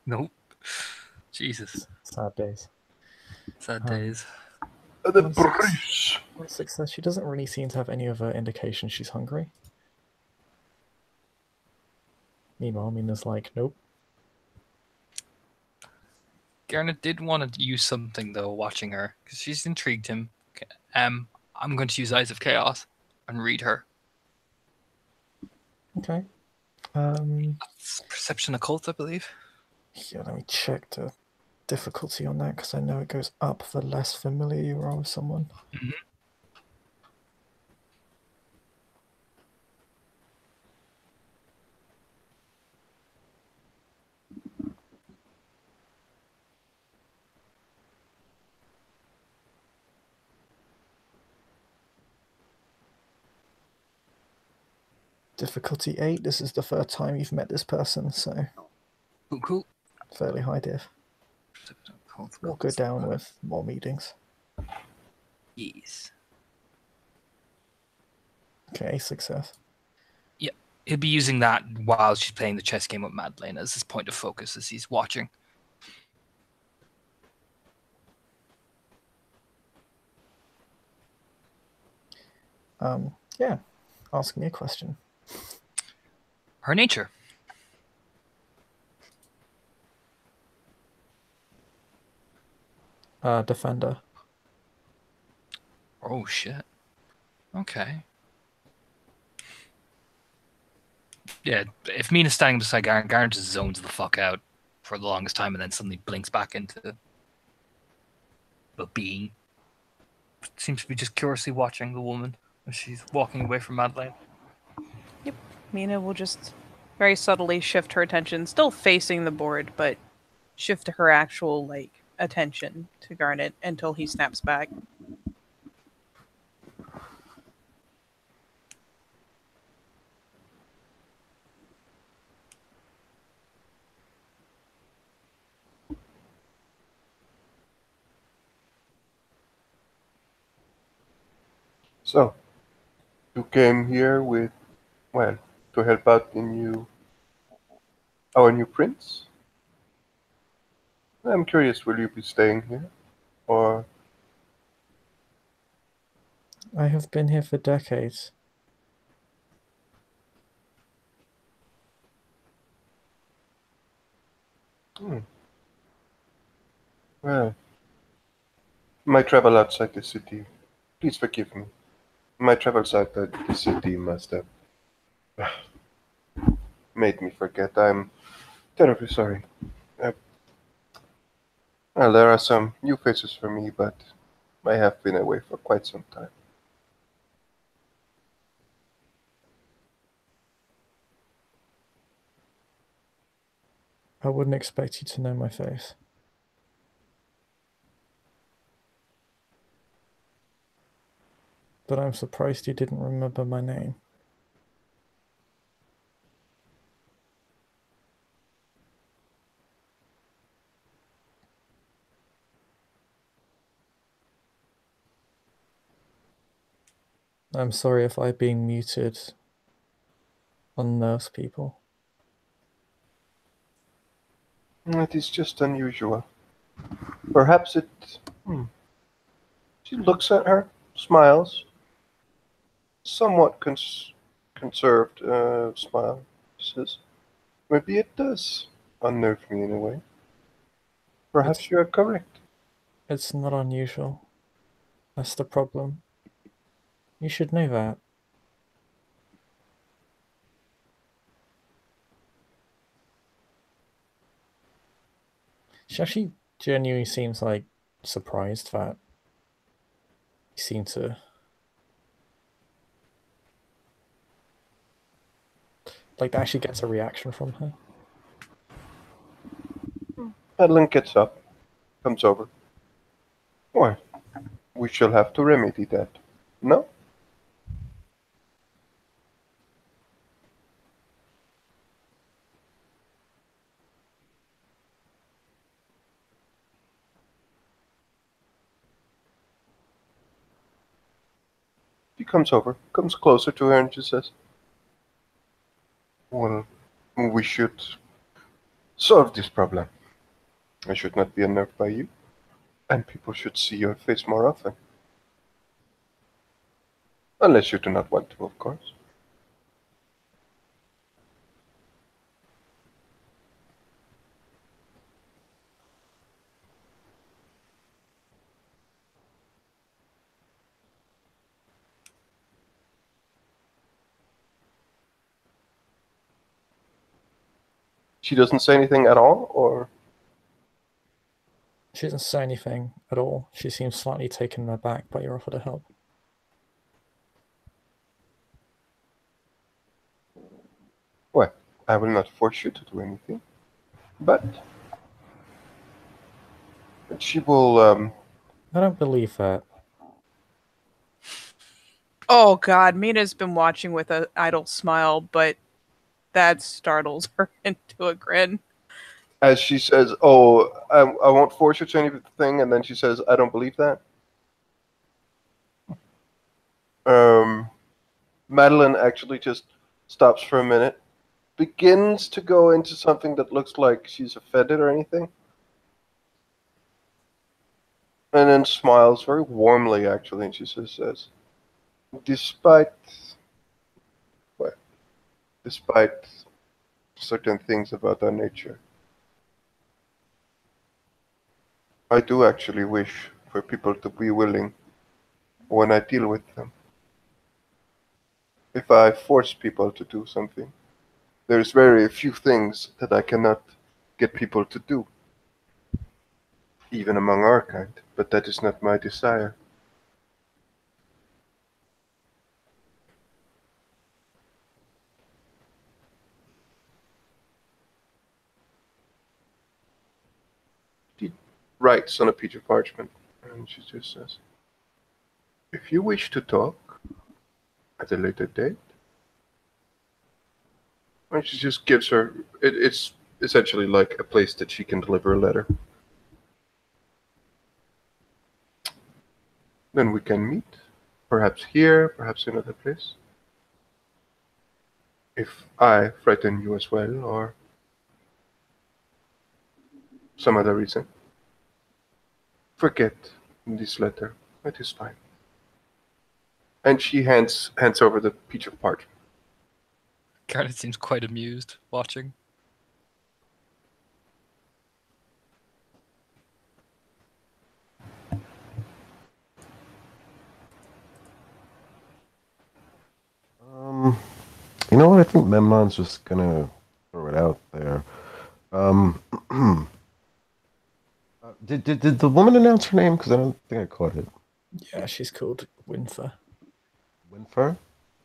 E: Nope. Jesus.
F: Sad days.
E: Sad days.
A: The
F: One
A: Bruce.
F: success. She doesn't really seem to have any other indication she's hungry. Meanwhile, Mina's like, nope.
E: Garnet did want to use something though, watching her, because she's intrigued him. I'm going to use Eyes of Chaos and read her.
F: Okay.
E: It's Perception Occult, I believe.
F: Yeah, let me check the difficulty on that because I know it goes up the less familiar you are with someone.
E: Mm-hmm.
F: Difficulty 8. This is the third time you've met this person, so
E: Cool.
F: fairly high diff. We'll go down with more meetings.
E: Yes.
F: Okay, success.
E: He'll be using that while she's playing the chess game with Madeleine as his point of focus as he's watching.
F: Yeah. Ask me a question.
E: Her nature.
F: Defender.
E: Oh, shit. Okay. Yeah, if Mina's standing beside Garen, Garen just zones the fuck out for the longest time and then suddenly blinks back into the being. Seems to be just curiously watching the woman as she's walking away from Madeleine.
B: Mina will just very subtly shift her attention, still facing the board, but shift her actual attention to Garnet until he snaps back.
A: So, you came here with, well, to help out our new prince? I'm curious, will you be staying here? Or,
F: I have been here for decades.
A: well, my travel outside the city, please forgive me. My travels outside the city must have made me forget. I'm terribly sorry. Well, there are some new faces for me, but I have been away for quite some time.
F: I wouldn't expect you to know my face. But I'm surprised you didn't remember my name. I'm sorry if I being muted unnerves people.
A: It is just unusual. Perhaps it. She looks at her, smiles, somewhat conserved smile. She says, maybe it does unnerve me in a way. Perhaps you are correct.
F: It's not unusual. That's the problem. You should know that. She actually genuinely seems surprised that you seem to that actually gets a reaction from her.
A: Madeline gets up, comes over. Why, we shall have to remedy that. No? She comes over, comes closer to her, and she says, well, we should solve this problem. I should not be unnerved by you, and people should see your face more often. Unless you do not want to, of course. She doesn't say anything at all, or?
F: She doesn't say anything at all. She seems slightly taken aback by your offer to help.
A: Well, I will not force you to do anything, but she will,
F: I don't believe that.
B: Oh God, Mina's been watching with an idle smile, but that startles her into a grin.
A: As she says, "Oh, I won't force you to anything," and then she says, "I don't believe that." Madeline actually just stops for a minute, begins to go into something that looks like she's offended or anything, and then smiles very warmly, actually, and she says, "Despite what? Despite certain things about our nature, I do actually wish for people to be willing when I deal with them. If I force people to do something, there's very few things that I cannot get people to do, even among our kind, but that is not my desire." She writes on a piece of parchment, and she just says, "If you wish to talk at a later date," and she just gives her, it's essentially like a place that she can deliver a letter. "Then we can meet, perhaps here, perhaps another place. If I frighten you as well, or some other reason, forget this letter. It is fine." And she hands over the piece of parchment.
E: Garnet seems quite amused watching.
C: You know what? I think Memnon's just gonna throw it out there. Did the woman announce her name? Because I don't think I caught it.
F: Yeah, she's called Winfer.
C: Winfer?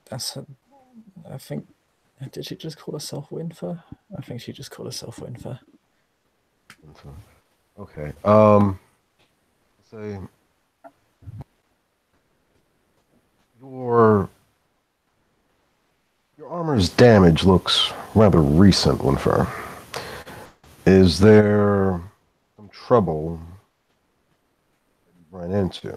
F: That's her. I think. Did she just call herself Winfer? I think she just called herself Winfer.
C: Winfer. Okay. Say your armor's damage looks rather recent, Winfer. Is there some trouble you ran into?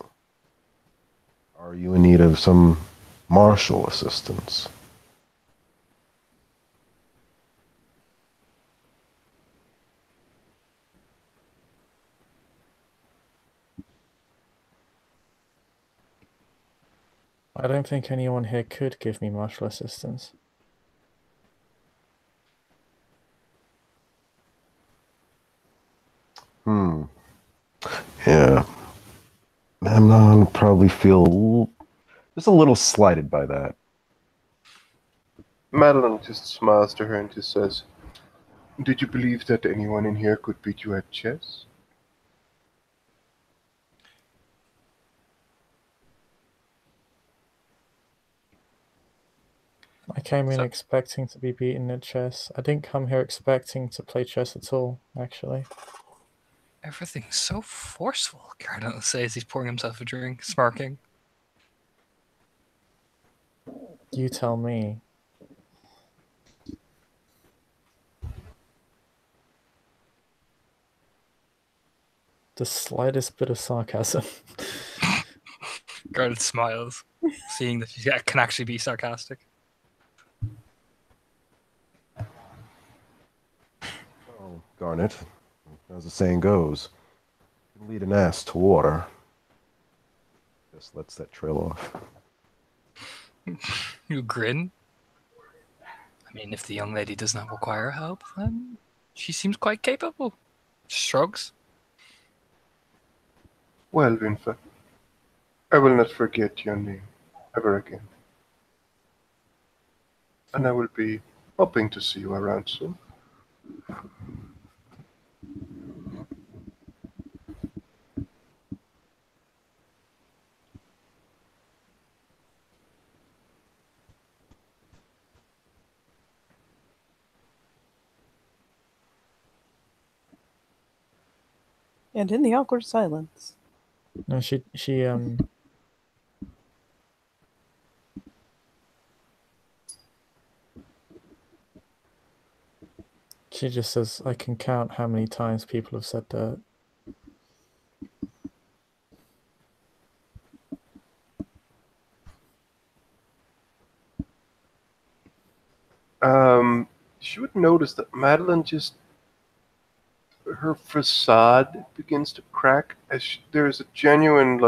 C: Are you in need of some martial assistance?
F: I don't think anyone here could give me martial assistance.
C: Yeah. Memnon probably feel just a little slighted by that.
A: Madeline just smiles to her and just says, "Did you believe that anyone in here could beat you at chess?"
F: I came in expecting to be beaten at chess. I didn't come here expecting to play chess at all, actually.
E: Everything's so forceful, Garnet will say as he's pouring himself a drink, smirking.
F: You tell me. The slightest bit of sarcasm.
E: Garnet smiles, seeing that she can actually be sarcastic.
C: Oh, Garnet, as the saying goes, you can lead an ass to water. Just lets that trail off.
E: You grin. I mean, if the young lady does not require help, then she seems quite capable. Shrugs.
A: "Well, Winfer, I will not forget your name ever again. And I will be hoping to see you around soon."
B: And in the awkward silence.
F: No, she She just says, I can count how many times people have said that.
A: She would notice that Madeline just her facade begins to crack as there's a genuine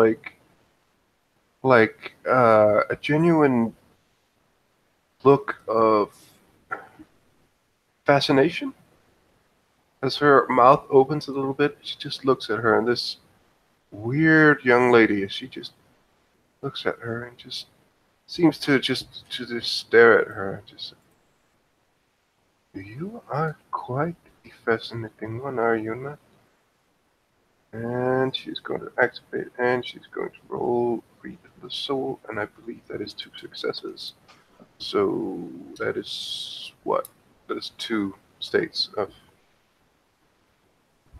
A: a genuine look of fascination as her mouth opens a little bit. She just looks at her, and this weird young lady, as she just looks at her and just seems to just stare at her. Just, you are quite a fascinating one, are you not? And she's going to activate, and she's going to roll Read the Soul, and I believe that is 2 successes. So that is what? That is 2 states of.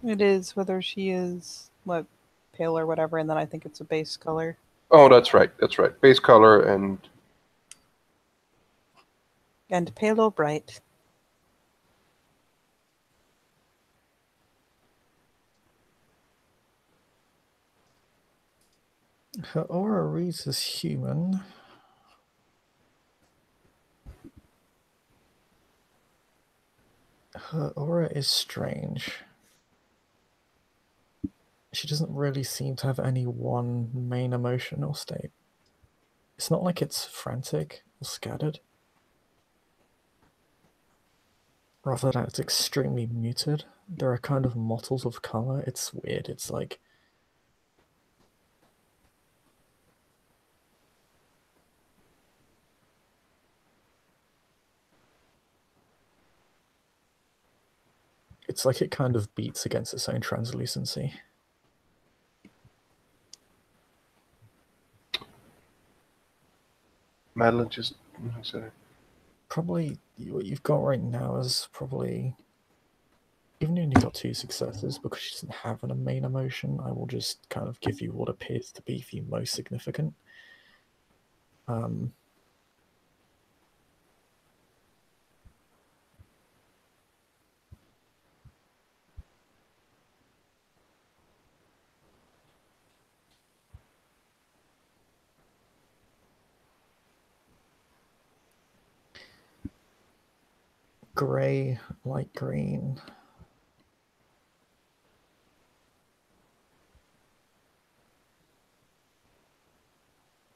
B: It is whether she is what pale or whatever, and then I think it's a base color.
A: Oh, that's right. That's right. Base color and
B: pale or bright.
F: Her aura reads as human. Her aura is strange. She doesn't really seem to have any one main emotional state. It's not like it's frantic or scattered. Rather than it's extremely muted. There are kind of mottles of color. It's weird. It's like it kind of beats against its own translucency.
A: Madeline just looks at her.
F: Probably what you've got right now is probably, even when you got 2 successes, because she doesn't have a main emotion, I will just kind of give you what appears to be the most significant. Gray, light green.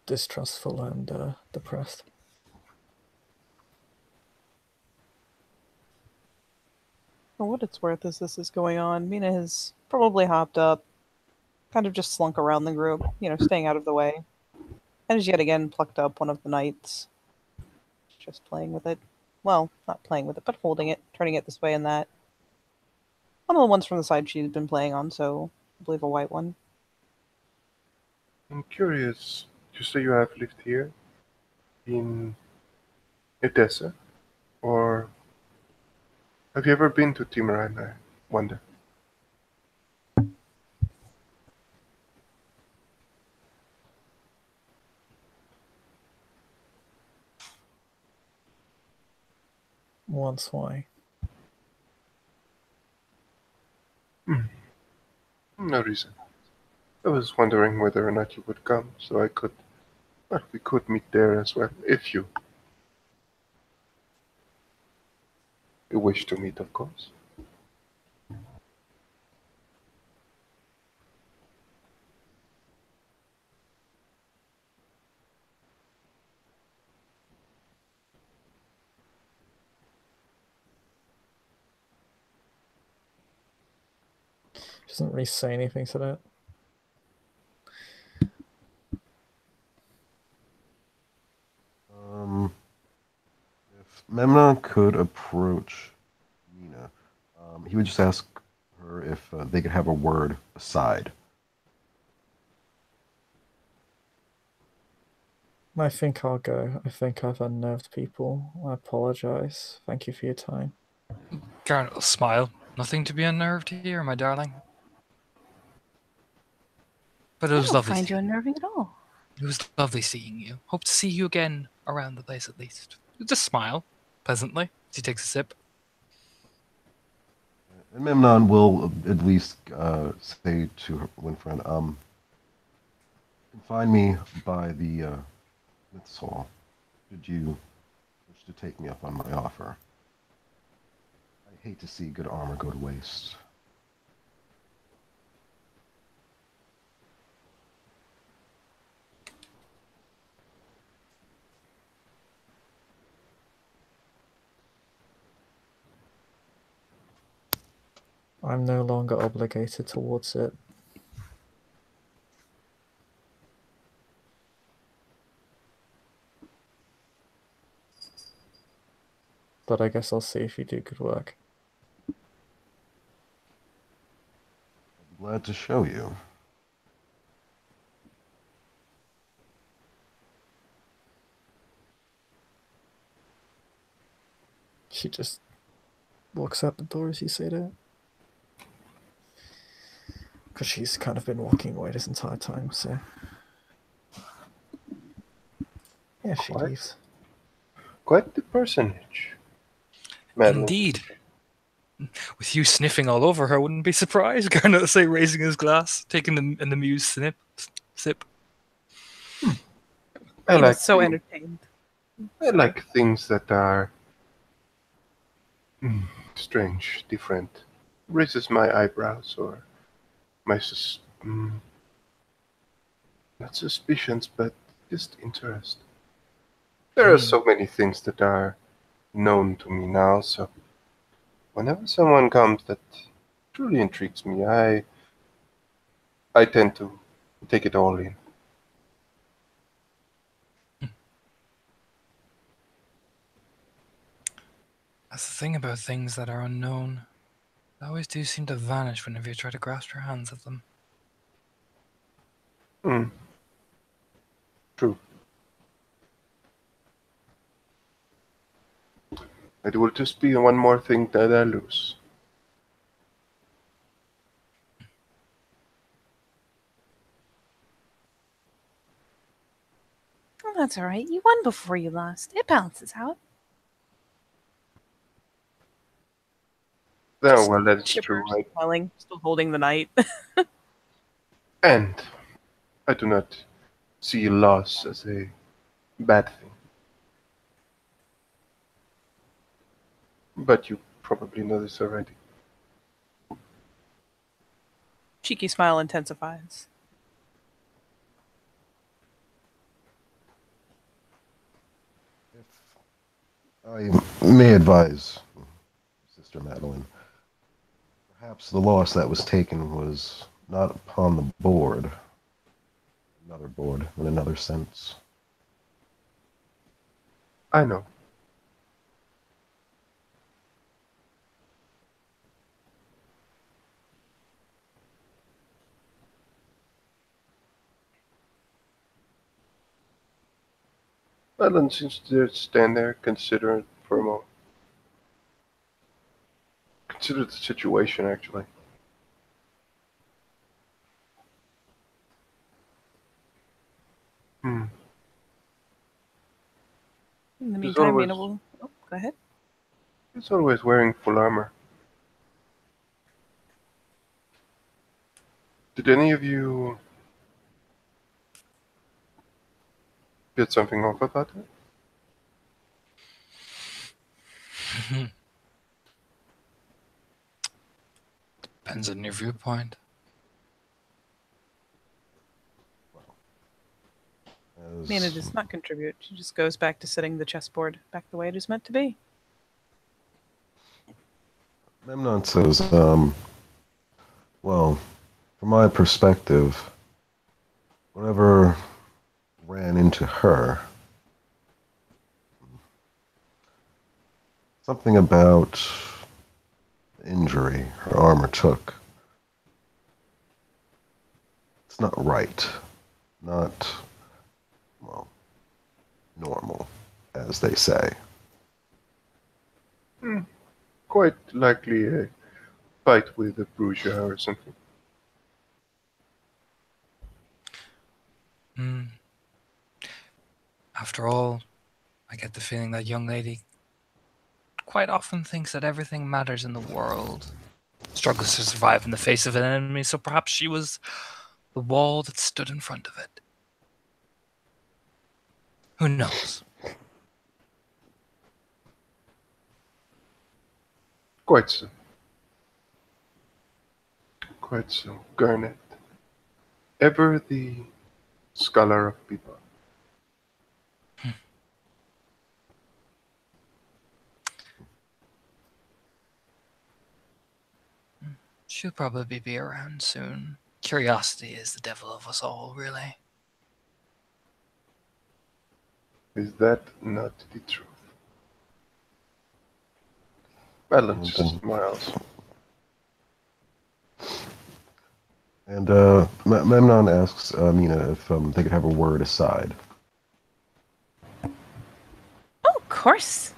F: Distrustful and depressed.
B: For what it's worth, as this is going on, Mina has probably hopped up, kind of just slunk around the group, staying out of the way, and has yet again plucked up one of the knights. Just playing with it. Well, not playing with it, but holding it, turning it this way and that. One of the ones from the side she's been playing on, so I believe a white one.
A: I'm curious, you say you have lived here in Edessa, or have you ever been to Timuran, I wonder?
F: Once, why?
A: No reason. I was wondering whether or not you would come, so we could meet there as well, if you wish to meet, of course.
F: She doesn't really say anything to that.
C: If Memnon could approach Mina, he would just ask her if they could have a word aside.
F: I think I'll go. I think I've unnerved people. I apologize. Thank you for your time.
E: Garnet will smile. Nothing to be unnerved here, my darling. But it was
B: I don't
E: lovely.
B: find you unnerving at all.
E: It was lovely seeing you. Hope to see you again around the place at least. Just smile pleasantly as he takes a sip.
C: And Memnon will at least say to her Winfriend, you can find me by the Smith's Hall, should you wish to take me up on my offer. I hate to see good armor go to waste.
F: I'm no longer obligated towards it. But I guess I'll see if you do good work.
C: I'd be glad to show you.
F: She just walks out the door as you say that. Because she's kind of been walking away this entire time, so... Yeah, she
A: Quite.
F: leaves.
A: Quite the personage. Madeline.
E: Indeed. With you sniffing all over her, wouldn't be surprised. Garnet say, raising his glass, taking an amused sip.
A: I
B: He
A: like
B: was so
A: things-
B: entertained.
A: I like things that are strange, different. Raises my eyebrows or my not suspicions, but just interest. There are so many things that are known to me now, so whenever someone comes that truly intrigues me, I tend to take it all in.
E: That's the thing about things that are unknown. They always do seem to vanish whenever you try to grasp your hands at them.
A: True. It will just be one more thing that I lose.
B: Oh, that's all right. You won before you lost. It balances out.
A: Oh, well, that is true.
B: Shippers smiling, still holding the knight.
A: And I do not see loss as a bad thing. But you probably know this already.
B: Cheeky smile intensifies.
C: I may advise, Sister Madeline, perhaps the loss that was taken was not upon the board, another board in another sense.
A: I know. Madeline seems to stand there, consider it for a moment. Consider the situation, actually.
B: In the
A: There's
B: meantime,
A: always-
B: Mina will... Oh, go ahead.
A: He's always wearing full armor. Did any of you get something off about that?
E: Depends on your viewpoint.
C: As
B: Mina does not contribute. She just goes back to sitting the chessboard back the way it is meant to be.
C: Memnon says, well, from my perspective, whatever ran into her, something about the injury her armor took. It's not right. Not, well, normal, as they say.
A: Quite likely a fight with a Bruja or something.
E: After all, I get the feeling that young lady quite often thinks that everything matters in the world struggles to survive in the face of an enemy, so perhaps she was the wall that stood in front of it. Who knows?
A: Quite so. Quite so. Garnet. Ever the scholar of people.
E: She'll probably be around soon. Curiosity is the devil of us all, really.
A: Is that not the truth? Balance smiles.
C: And Memnon asks Mina if they could have a word aside.
B: Oh, of course.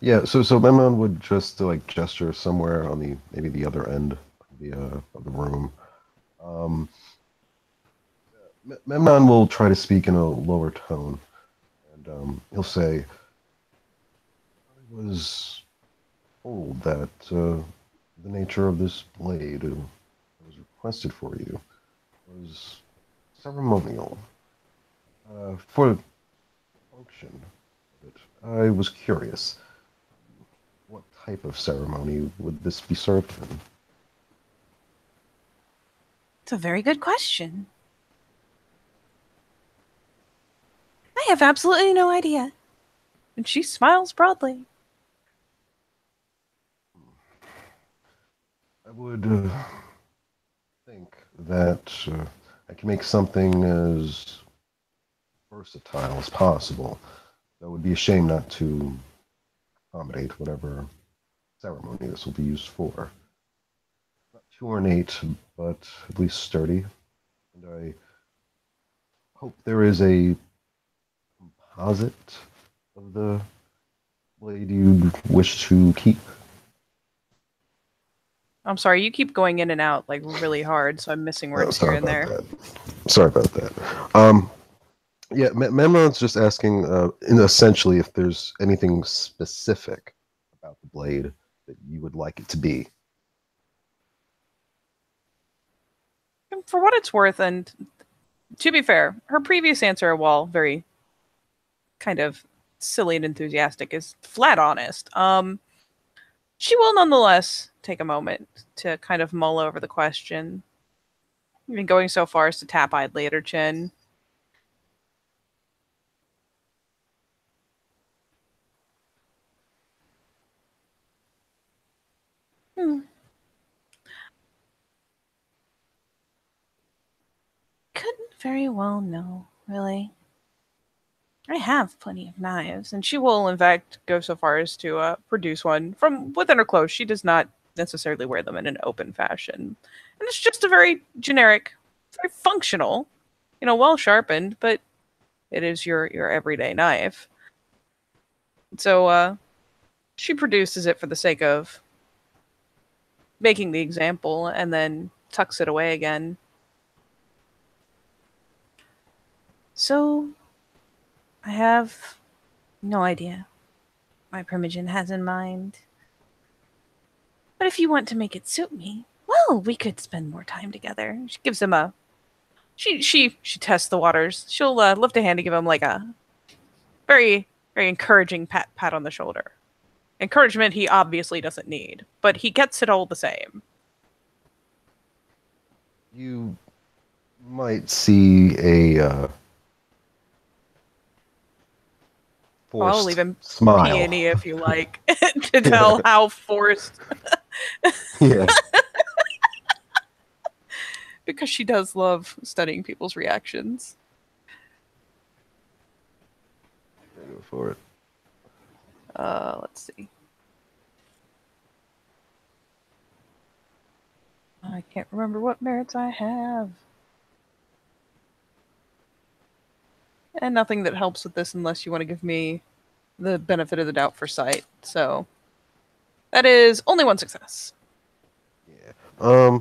C: Yeah. So Memnon would just like gesture somewhere on maybe the other end of the room. Memnon will try to speak in a lower tone, and he'll say, "I was told that the nature of this blade that was requested for you was ceremonial for the function of it. I was curious, what type of ceremony would this be served in?"
B: It's a very good question. I have absolutely no idea. And she smiles broadly.
C: I would think that I can make something as versatile as possible. That would be a shame not to accommodate whatever ceremony this will be used for. Not too ornate, but at least sturdy. And I hope there is a composite of the blade you wish to keep.
B: I'm sorry, you keep going in and out like really hard, so I'm missing words here and there.
C: Sorry about that. Yeah, Memnon's just asking, essentially, if there's anything specific about the blade that you would like it to be.
B: And for what it's worth, and to be fair, her previous answer, while very kind of silly and enthusiastic, is flat honest. She will nonetheless take a moment to kind of mull over the question, even going so far as to tap idly at her chin. Couldn't very well know, really. I have plenty of knives, and she will, in fact, go so far as to produce one from within her clothes. She does not necessarily wear them in an open fashion. And it's just a very generic, very functional, well sharpened, but it is your everyday knife. So she produces it for the sake of making the example, and then tucks it away again. So I have no idea what Primogen has in mind. But if you want to make it suit me, well, we could spend more time together. She gives him a... She tests the waters. She'll lift a hand to give him like a very, very encouraging pat on the shoulder. Encouragement he obviously doesn't need, but he gets it all the same.
C: You might see a forced
B: I'll leave him
C: smile.
B: peony if you like to tell how forced.
C: Yeah.
B: Because she does love studying people's reactions.
C: Go for it.
B: Let's see. I can't remember what merits I have. And nothing that helps with this unless you want to give me the benefit of the doubt for sight. So that is only one success.
C: Yeah.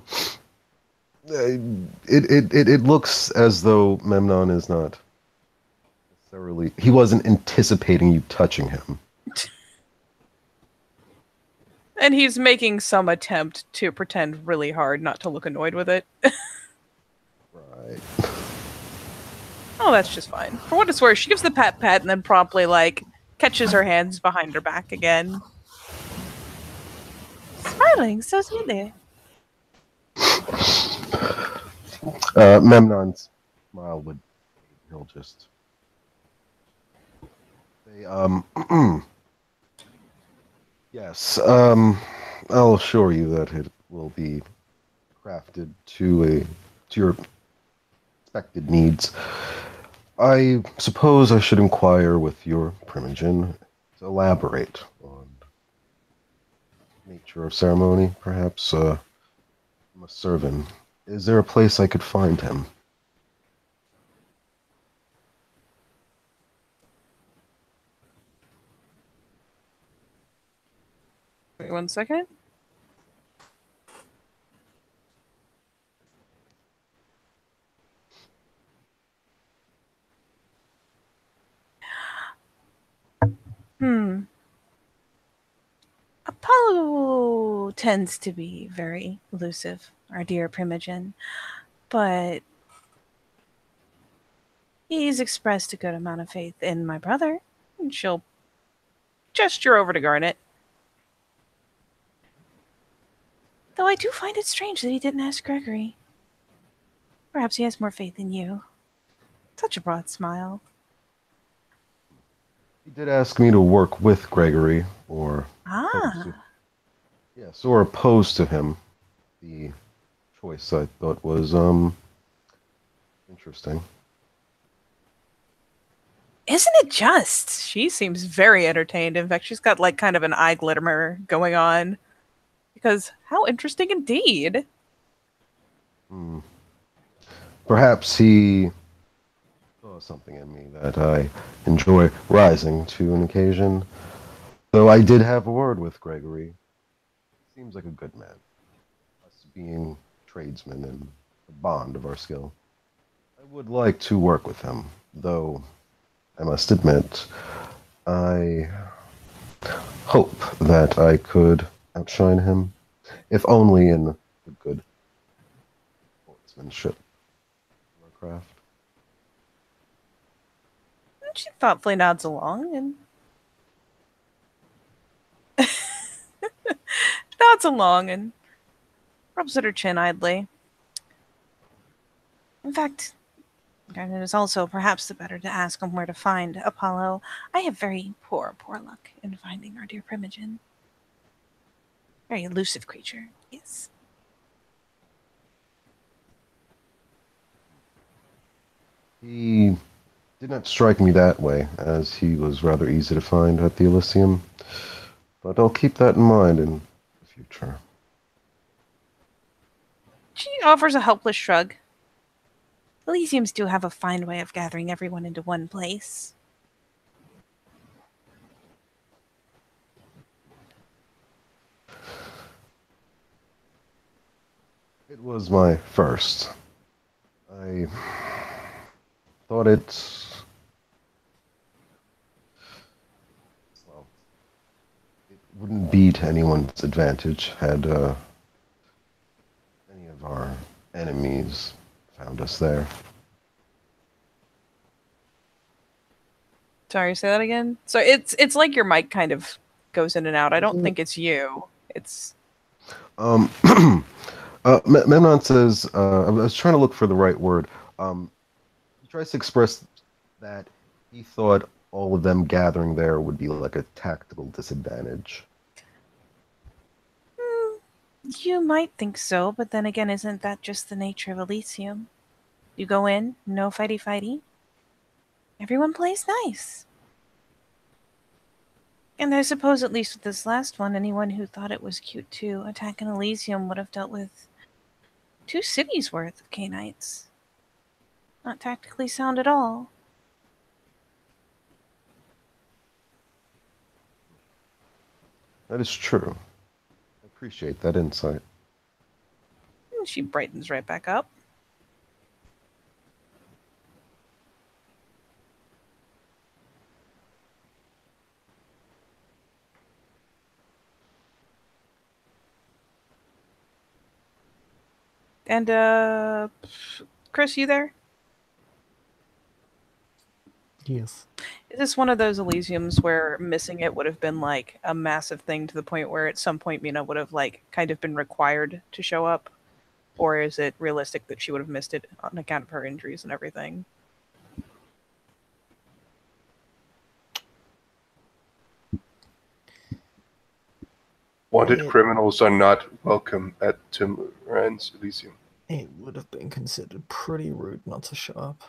C: It looks as though Memnon is not necessarily... He wasn't anticipating you touching him.
B: And he's making some attempt to pretend really hard not to look annoyed with it.
C: Right.
B: Oh, that's just fine. For what it's worth, she gives the pat and then promptly, like, catches her hands behind her back again. Smiling so sweetly.
C: Memnon's smile would. He'll just say, yes, I'll assure you that it will be crafted to your expected needs. I suppose I should inquire with your primogen to elaborate on nature of ceremony, perhaps Servant. Is there a place I could find him?
B: Wait 1 second. Apollo tends to be very elusive, our dear Primogen, but he's expressed a good amount of faith in my brother, and she'll gesture over to Garnet. Though I do find it strange that he didn't ask Gregory. Perhaps he has more faith in you. Such a broad smile.
C: He did ask me to work with Gregory, or yes, or opposed to him. The choice I thought was interesting.
B: Isn't it just? She seems very entertained. In fact, she's got like kind of an eye glimmer going on. Because how interesting indeed.
C: Perhaps he saw something in me that I enjoy rising to an occasion. Though I did have a word with Gregory. Seems like a good man. Us being tradesmen and the bond of our skill. I would like to work with him, though I must admit, I hope that I could outshine him, if only in the good sportsmanship of our craft.
B: And she thoughtfully nods along and rubs at her chin idly. In fact, it is also perhaps the better to ask him where to find Apollo. I have very poor luck in finding our dear Primogen. Very elusive creature, yes.
C: He did not strike me that way, as he was rather easy to find at the Elysium. But I'll keep that in mind in the future.
B: She offers a helpless shrug. Elysiums do have a fine way of gathering everyone into one place.
C: It was my first. I thought well, it wouldn't be to anyone's advantage had any of our enemies found us there.
B: Sorry, say that again? So it's like your mic kind of goes in and out. I don't think it's you. It's...
C: Memnon says, I was trying to look for the right word. He tries to express that he thought all of them gathering there would be like a tactical disadvantage.
B: You might think so, but then again, isn't that just the nature of Elysium? You go in, no fighty-fighty. Everyone plays nice. And I suppose, at least with this last one, anyone who thought it was cute to attack an Elysium would have dealt with 2 cities worth of Canaanites. Not tactically sound at all.
C: That is true. I appreciate that insight.
B: And she brightens right back up. And, Chris, you there?
F: Yes.
B: Is this one of those Elysiums where missing it would have been like a massive thing to the point where at some point Mina would have like kind of been required to show up? Or is it realistic that she would have missed it on account of her injuries and everything?
A: Wanted criminals are not welcome at Timran's Elysium.
F: It would have been considered pretty rude not to show up.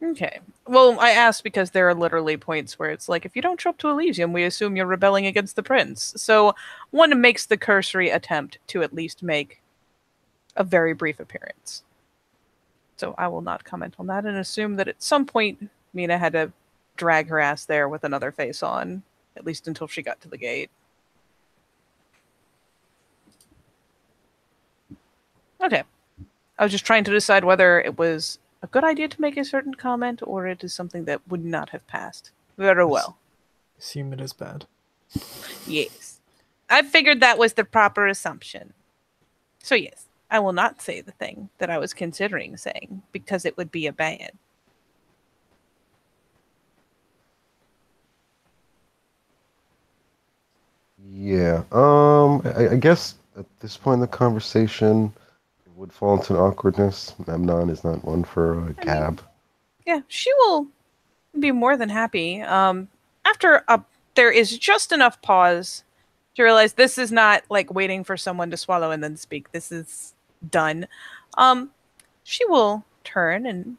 B: Okay. Well, I asked because there are literally points where it's like, if you don't show up to Elysium, we assume you're rebelling against the prince. So one makes the cursory attempt to at least make a very brief appearance. So I will not comment on that and assume that at some point Mina had to drag her ass there with another face on, at least until she got to the gate. Okay. I was just trying to decide whether it was a good idea to make a certain comment or it is something that would not have passed very well.
F: Assume it is bad.
B: Yes. I figured that was the proper assumption. So yes, I will not say the thing that I was considering saying because it would be a bad.
C: Yeah. I guess at this point in the conversation, it would fall into an awkwardness. Memnon is not one for a cab.
B: Yeah, she will be more than happy. After there is just enough pause to realize this is not like waiting for someone to swallow and then speak. This is done. She will turn and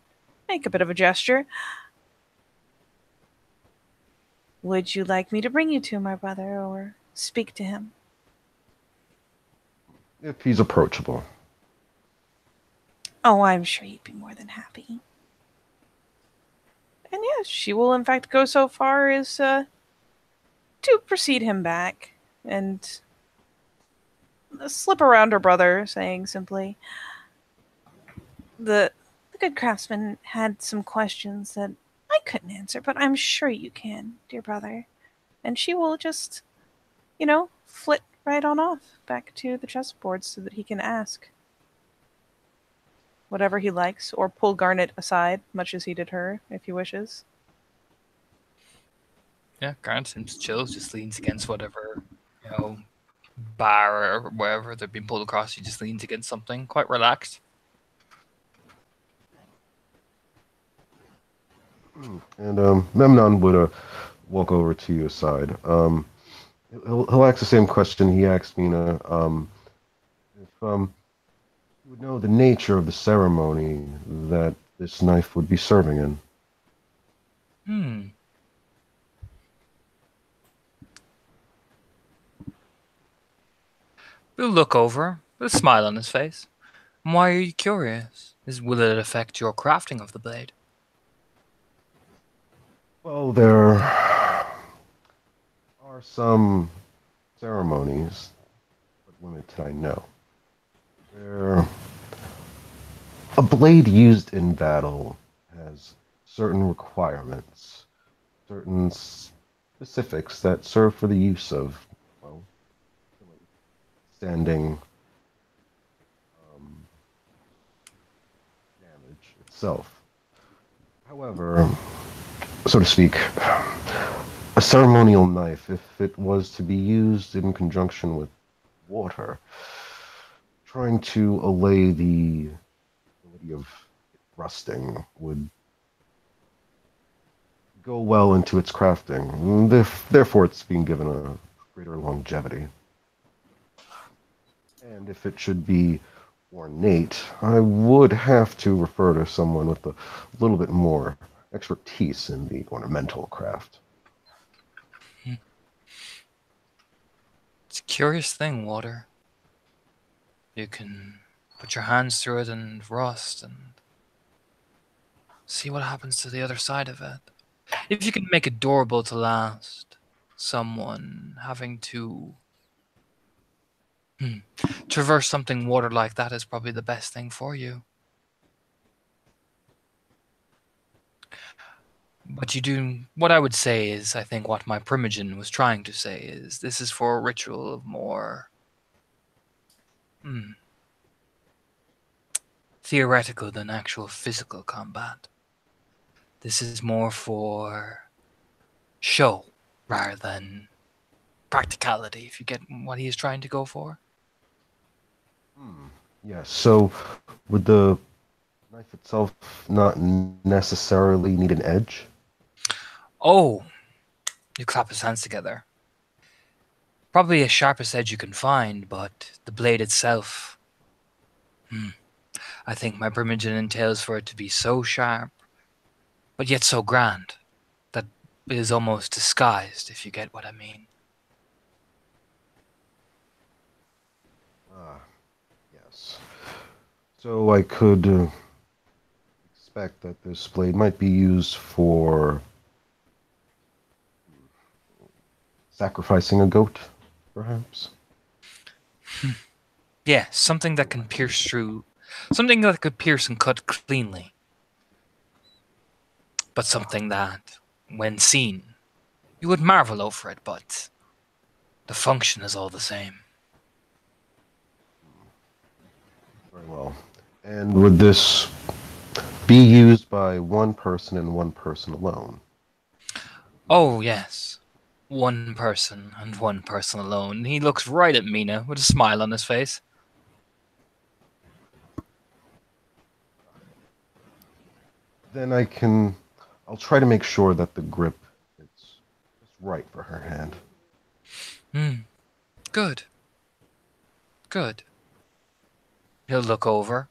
B: make a bit of a gesture. Would you like me to bring you to my brother or speak to him?
C: If he's approachable.
B: Oh, I'm sure he'd be more than happy. And yes, she will in fact go so far as to precede him back and slip around her brother, saying simply, the good craftsman had some questions that I couldn't answer, but I'm sure you can, dear brother. And she will just, flit right on off back to the chessboard so that he can ask whatever he likes, or pull Garnet aside, much as he did her, if he wishes.
E: Yeah, Garnet seems chill, just leans against whatever, bar or wherever they've been pulled across. He just leans against something, quite relaxed.
C: And Memnon would walk over to your side. He'll ask the same question he asked Mina. If you would know the nature of the ceremony that this knife would be serving in.
E: We'll look over, with a smile on his face. Why are you curious? Will it affect your crafting of the blade?
C: Well, there are some ceremonies, but limited I know. A blade used in battle has certain requirements, certain specifics that serve for the use of, standing damage itself. However, so to speak, a ceremonial knife, if it was to be used in conjunction with water, trying to allay the ability of rusting would go well into its crafting. Therefore, it's being given a greater longevity. And if it should be ornate, I would have to refer to someone with a little bit more expertise in the ornamental craft.
E: It's a curious thing, water. You can put your hands through it and rust and see what happens to the other side of it. If you can make it durable to last, someone having to traverse something water like that is probably the best thing for you. But what I would say is, I think what my primogen was trying to say is, this is for a ritual of more theoretical than actual physical combat. This is more for show rather than practicality, if you get what he is trying to go for.
C: Yes. So, would the knife itself not necessarily need an edge?
E: Oh, you clap his hands together. Probably the sharpest edge you can find, but the blade itself. I think my primogen entails for it to be so sharp, but yet so grand, that it is almost disguised, if you get what I mean.
C: Ah, yes. So I could expect that this blade might be used for sacrificing a goat, perhaps?
E: Yeah, something that can pierce through, something that could pierce and cut cleanly, but something that, when seen, you would marvel over it, but the function is all the same.
C: Very well. And would this be used by one person and one person alone?
E: Oh, yes. One person and one person alone. He looks right at Mina with a smile on his face.
C: Then I'll try to make sure that the grip is just right for her hand.
E: Good. Good. He'll look over.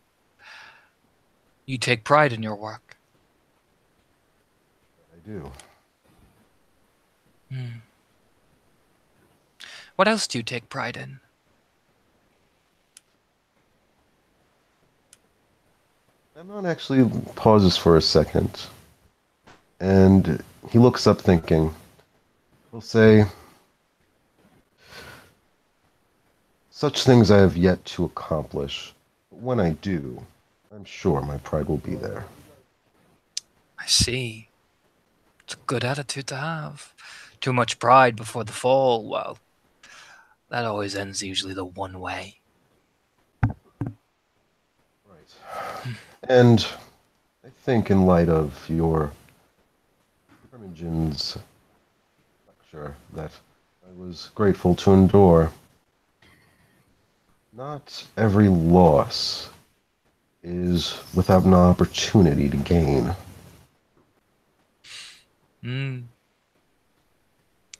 E: You take pride in your work.
C: I do.
E: What else do you take pride in?
C: Amnon actually pauses for a second, and he looks up thinking. He'll say, "Such things I have yet to accomplish, but when I do, I'm sure my pride will be there."
E: I see. It's a good attitude to have. Too much pride before the fall, well, that always ends usually the one way.
C: Right. And I think in light of your Primogen's lecture that I was grateful to endure, not every loss is without an opportunity to gain.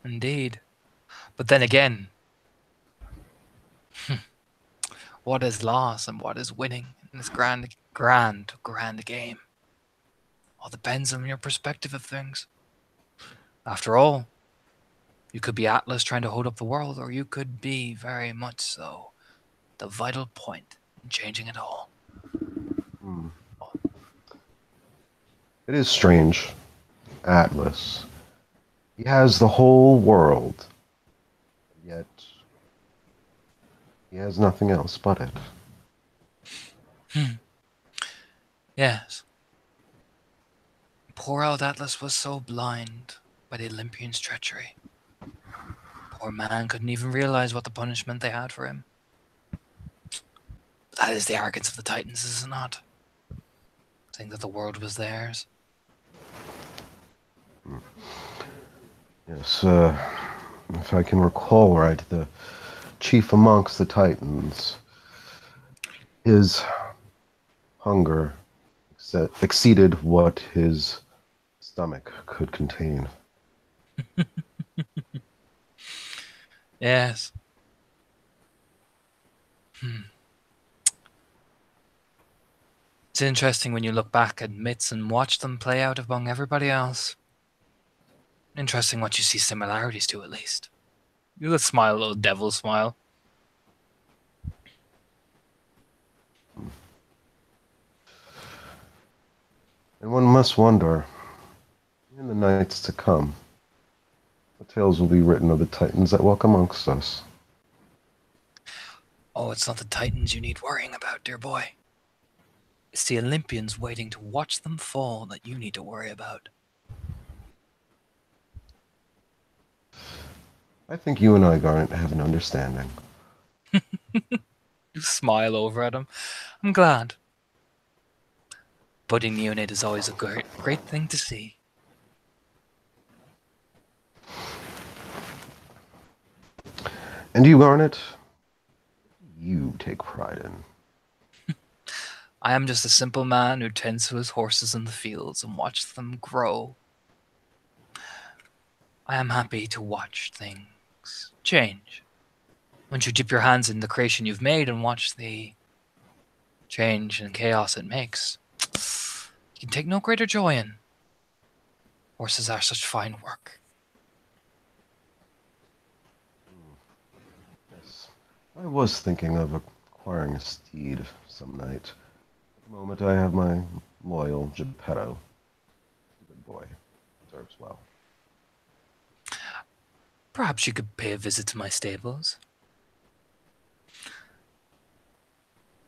E: Indeed. But then again, what is loss and what is winning in this grand game? All depends on your perspective of things. After all, you could be Atlas trying to hold up the world, or you could be very much so the vital point in changing it all.
C: It is strange. Atlas. He has the whole world, yet he has nothing else but it.
E: Yes. Poor old Atlas was so blind by the Olympians' treachery. Poor man couldn't even realize what the punishment they had for him. That is the arrogance of the Titans, is it not? Saying that the world was theirs.
C: Yes, if I can recall right, the chief amongst the Titans, his hunger exceeded what his stomach could contain.
E: Yes. It's interesting when you look back at myths and watch them play out among everybody else. Interesting what you see similarities to, at least. You little smile, little devil smile.
C: And one must wonder, in the nights to come, what tales will be written of the Titans that walk amongst us.
E: Oh, it's not the Titans you need worrying about, dear boy. It's the Olympians waiting to watch them fall that you need to worry about.
C: I think you and I, Garnet, have an understanding.
E: You smile over at him. I'm glad. budding neonate is always a great thing to see.
C: And you, Garnet, you take pride in.
E: I am just a simple man who tends to his horses in the fields and watches them grow. I am happy to watch things change. Once you dip your hands in the creation you've made and watch the change and chaos it makes, you can take no greater joy in. Horses are such fine work.
C: Yes. I was thinking of acquiring a steed some night. At the moment, I have my loyal Geppetto. Good boy. Deserves well.
E: Perhaps you could pay a visit to my stables.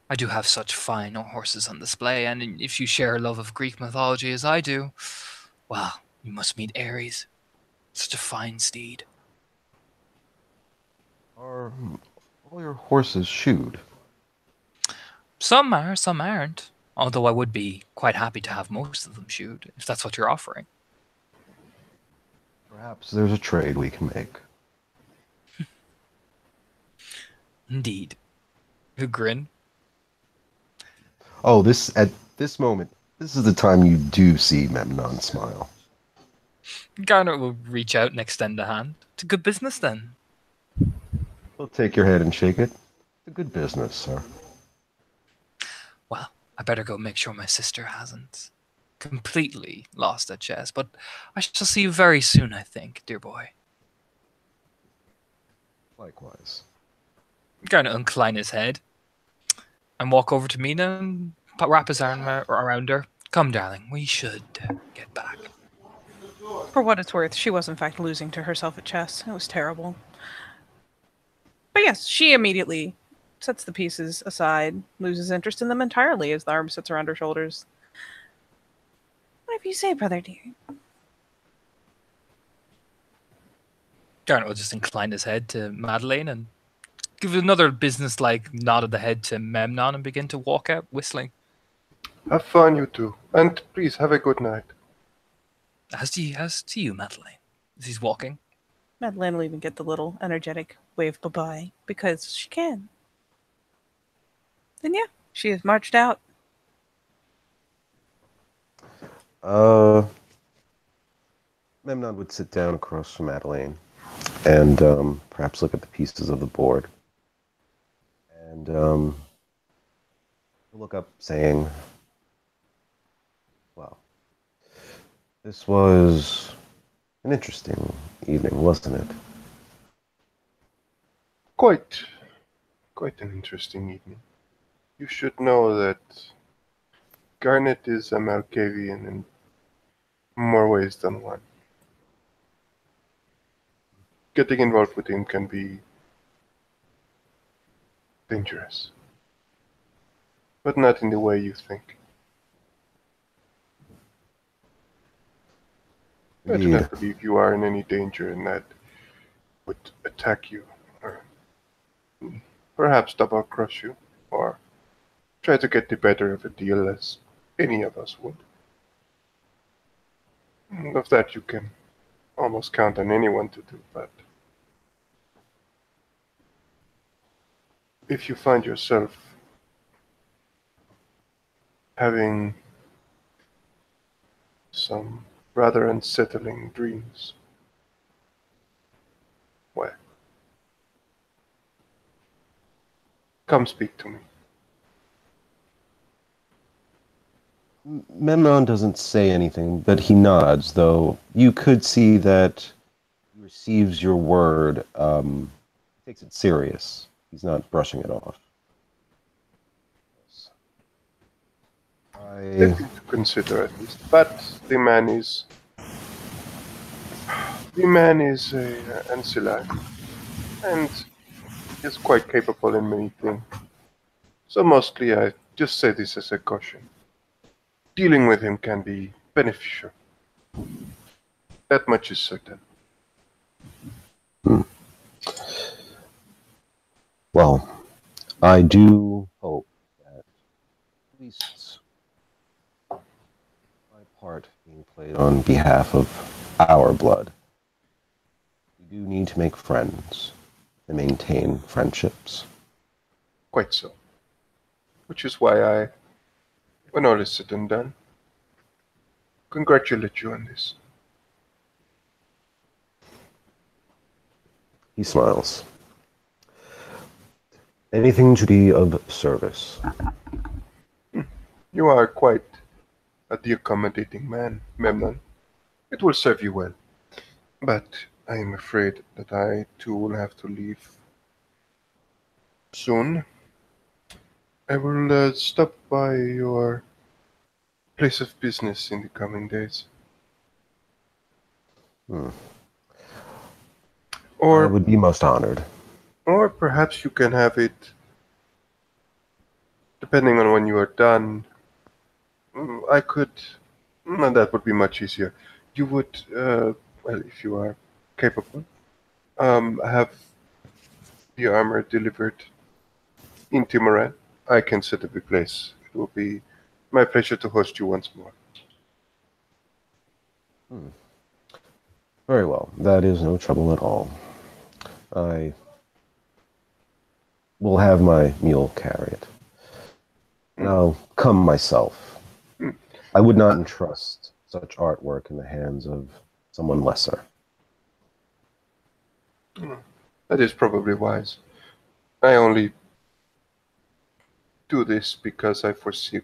E: I do have such fine horses on display, and if you share a love of Greek mythology as I do, well, you must meet Ares. Such a fine steed.
C: Are all your horses shoed?
E: Some are, some aren't. Although I would be quite happy to have most of them shoed, if that's what you're offering.
C: Perhaps there's a trade we can make.
E: Indeed. A grin.
C: Oh, at this moment, this is the time you do see Memnon smile.
E: Garnet will reach out and extend a hand. It's a good business then.
C: He'll take your hand and shake it. It's a good business, sir.
E: Well, I better go make sure my sister hasn't completely lost at chess, but I shall see you very soon, I think, dear boy.
C: Likewise.
E: Garnet will incline his head and walk over to Mina and wrap his arm around her. Come, darling, we should get back.
B: For what it's worth, she was in fact losing to herself at chess. It was terrible. But yes, she immediately sets the pieces aside, loses interest in them entirely as the arm sits around her shoulders. Whatever you say, brother dear.
E: Garnet will just incline his head to Madeleine and give another business-like nod of the head to Memnon and begin to walk out whistling.
A: Have fun, you two. And please have a good night.
E: As to you, Madeleine, as he's walking.
B: Madeleine will even get the little energetic wave bye-bye, because she can. Then yeah, she has marched out.
C: Memnon would sit down across from Madeleine and perhaps look at the pieces of the board. And look up saying, well, this was an interesting evening, wasn't it?
A: Quite an interesting evening. You should know that Garnet is a Malkavian in more ways than one. Getting involved with him can be dangerous, but not in the way you think. I do not believe you are in any danger and that would attack you, or perhaps double crush you, or try to get the better of a deal as any of us would. And of that you can almost count on anyone to do, but if you find yourself having some rather unsettling dreams, well, come speak to me.
C: Memnon doesn't say anything, but he nods, though you could see that he receives your word, takes it serious. He's not brushing it off.
A: Something to consider at least, but the man is a ancillary, and is quite capable in many things. So mostly I just say this as a caution. Dealing with him can be beneficial. That much is certain.
C: Well, I do hope that at least part being played on behalf of our blood. We do need to make friends and maintain friendships.
A: Quite so. Which is why I, when all is said and done, congratulate you on this.
C: He smiles. Anything to be of service.
A: You are quite the accommodating man, Memnon. It will serve you well. But I am afraid that I too will have to leave soon. I will stop by your place of business in the coming days.
C: I
A: Or
C: would be most honored.
A: or perhaps you can have it, depending on when you are done. I could, that would be much easier. You would, well, if you are capable, have the armor delivered in Timoran. I can set up a place. It will be my pleasure to host you once more.
C: Very well. That is no trouble at all. I will have my mule carry it. And I'll come myself. I would not entrust such artwork in the hands of someone lesser.
A: That is probably wise. I only do this because I foresee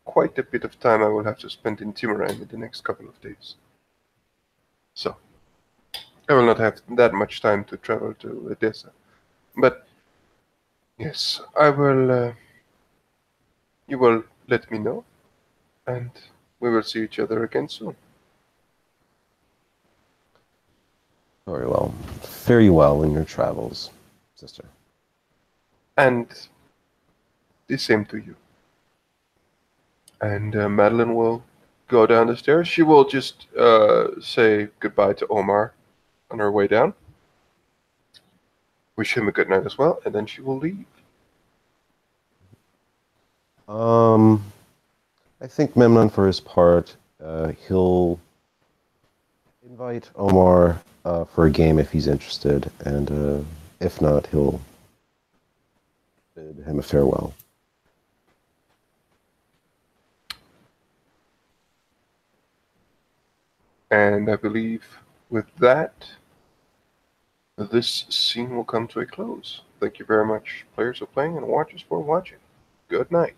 A: quite a bit of time I will have to spend in Timoran in the next couple of days. So, I will not have that much time to travel to Edessa. But, yes, I will, you will let me know, and we will see each other again soon.
C: Very well. Fare you well in your travels, sister.
A: And the same to you. And Madeline will go down the stairs. She will just say goodbye to Omar on her way down. Wish him a good night as well, and then she will leave.
C: I think Memnon, for his part, he'll invite Omar for a game if he's interested, and if not, he'll bid him a farewell.
A: And I believe with that, this scene will come to a close. Thank you very much, players, for playing, and watchers for watching. Good night.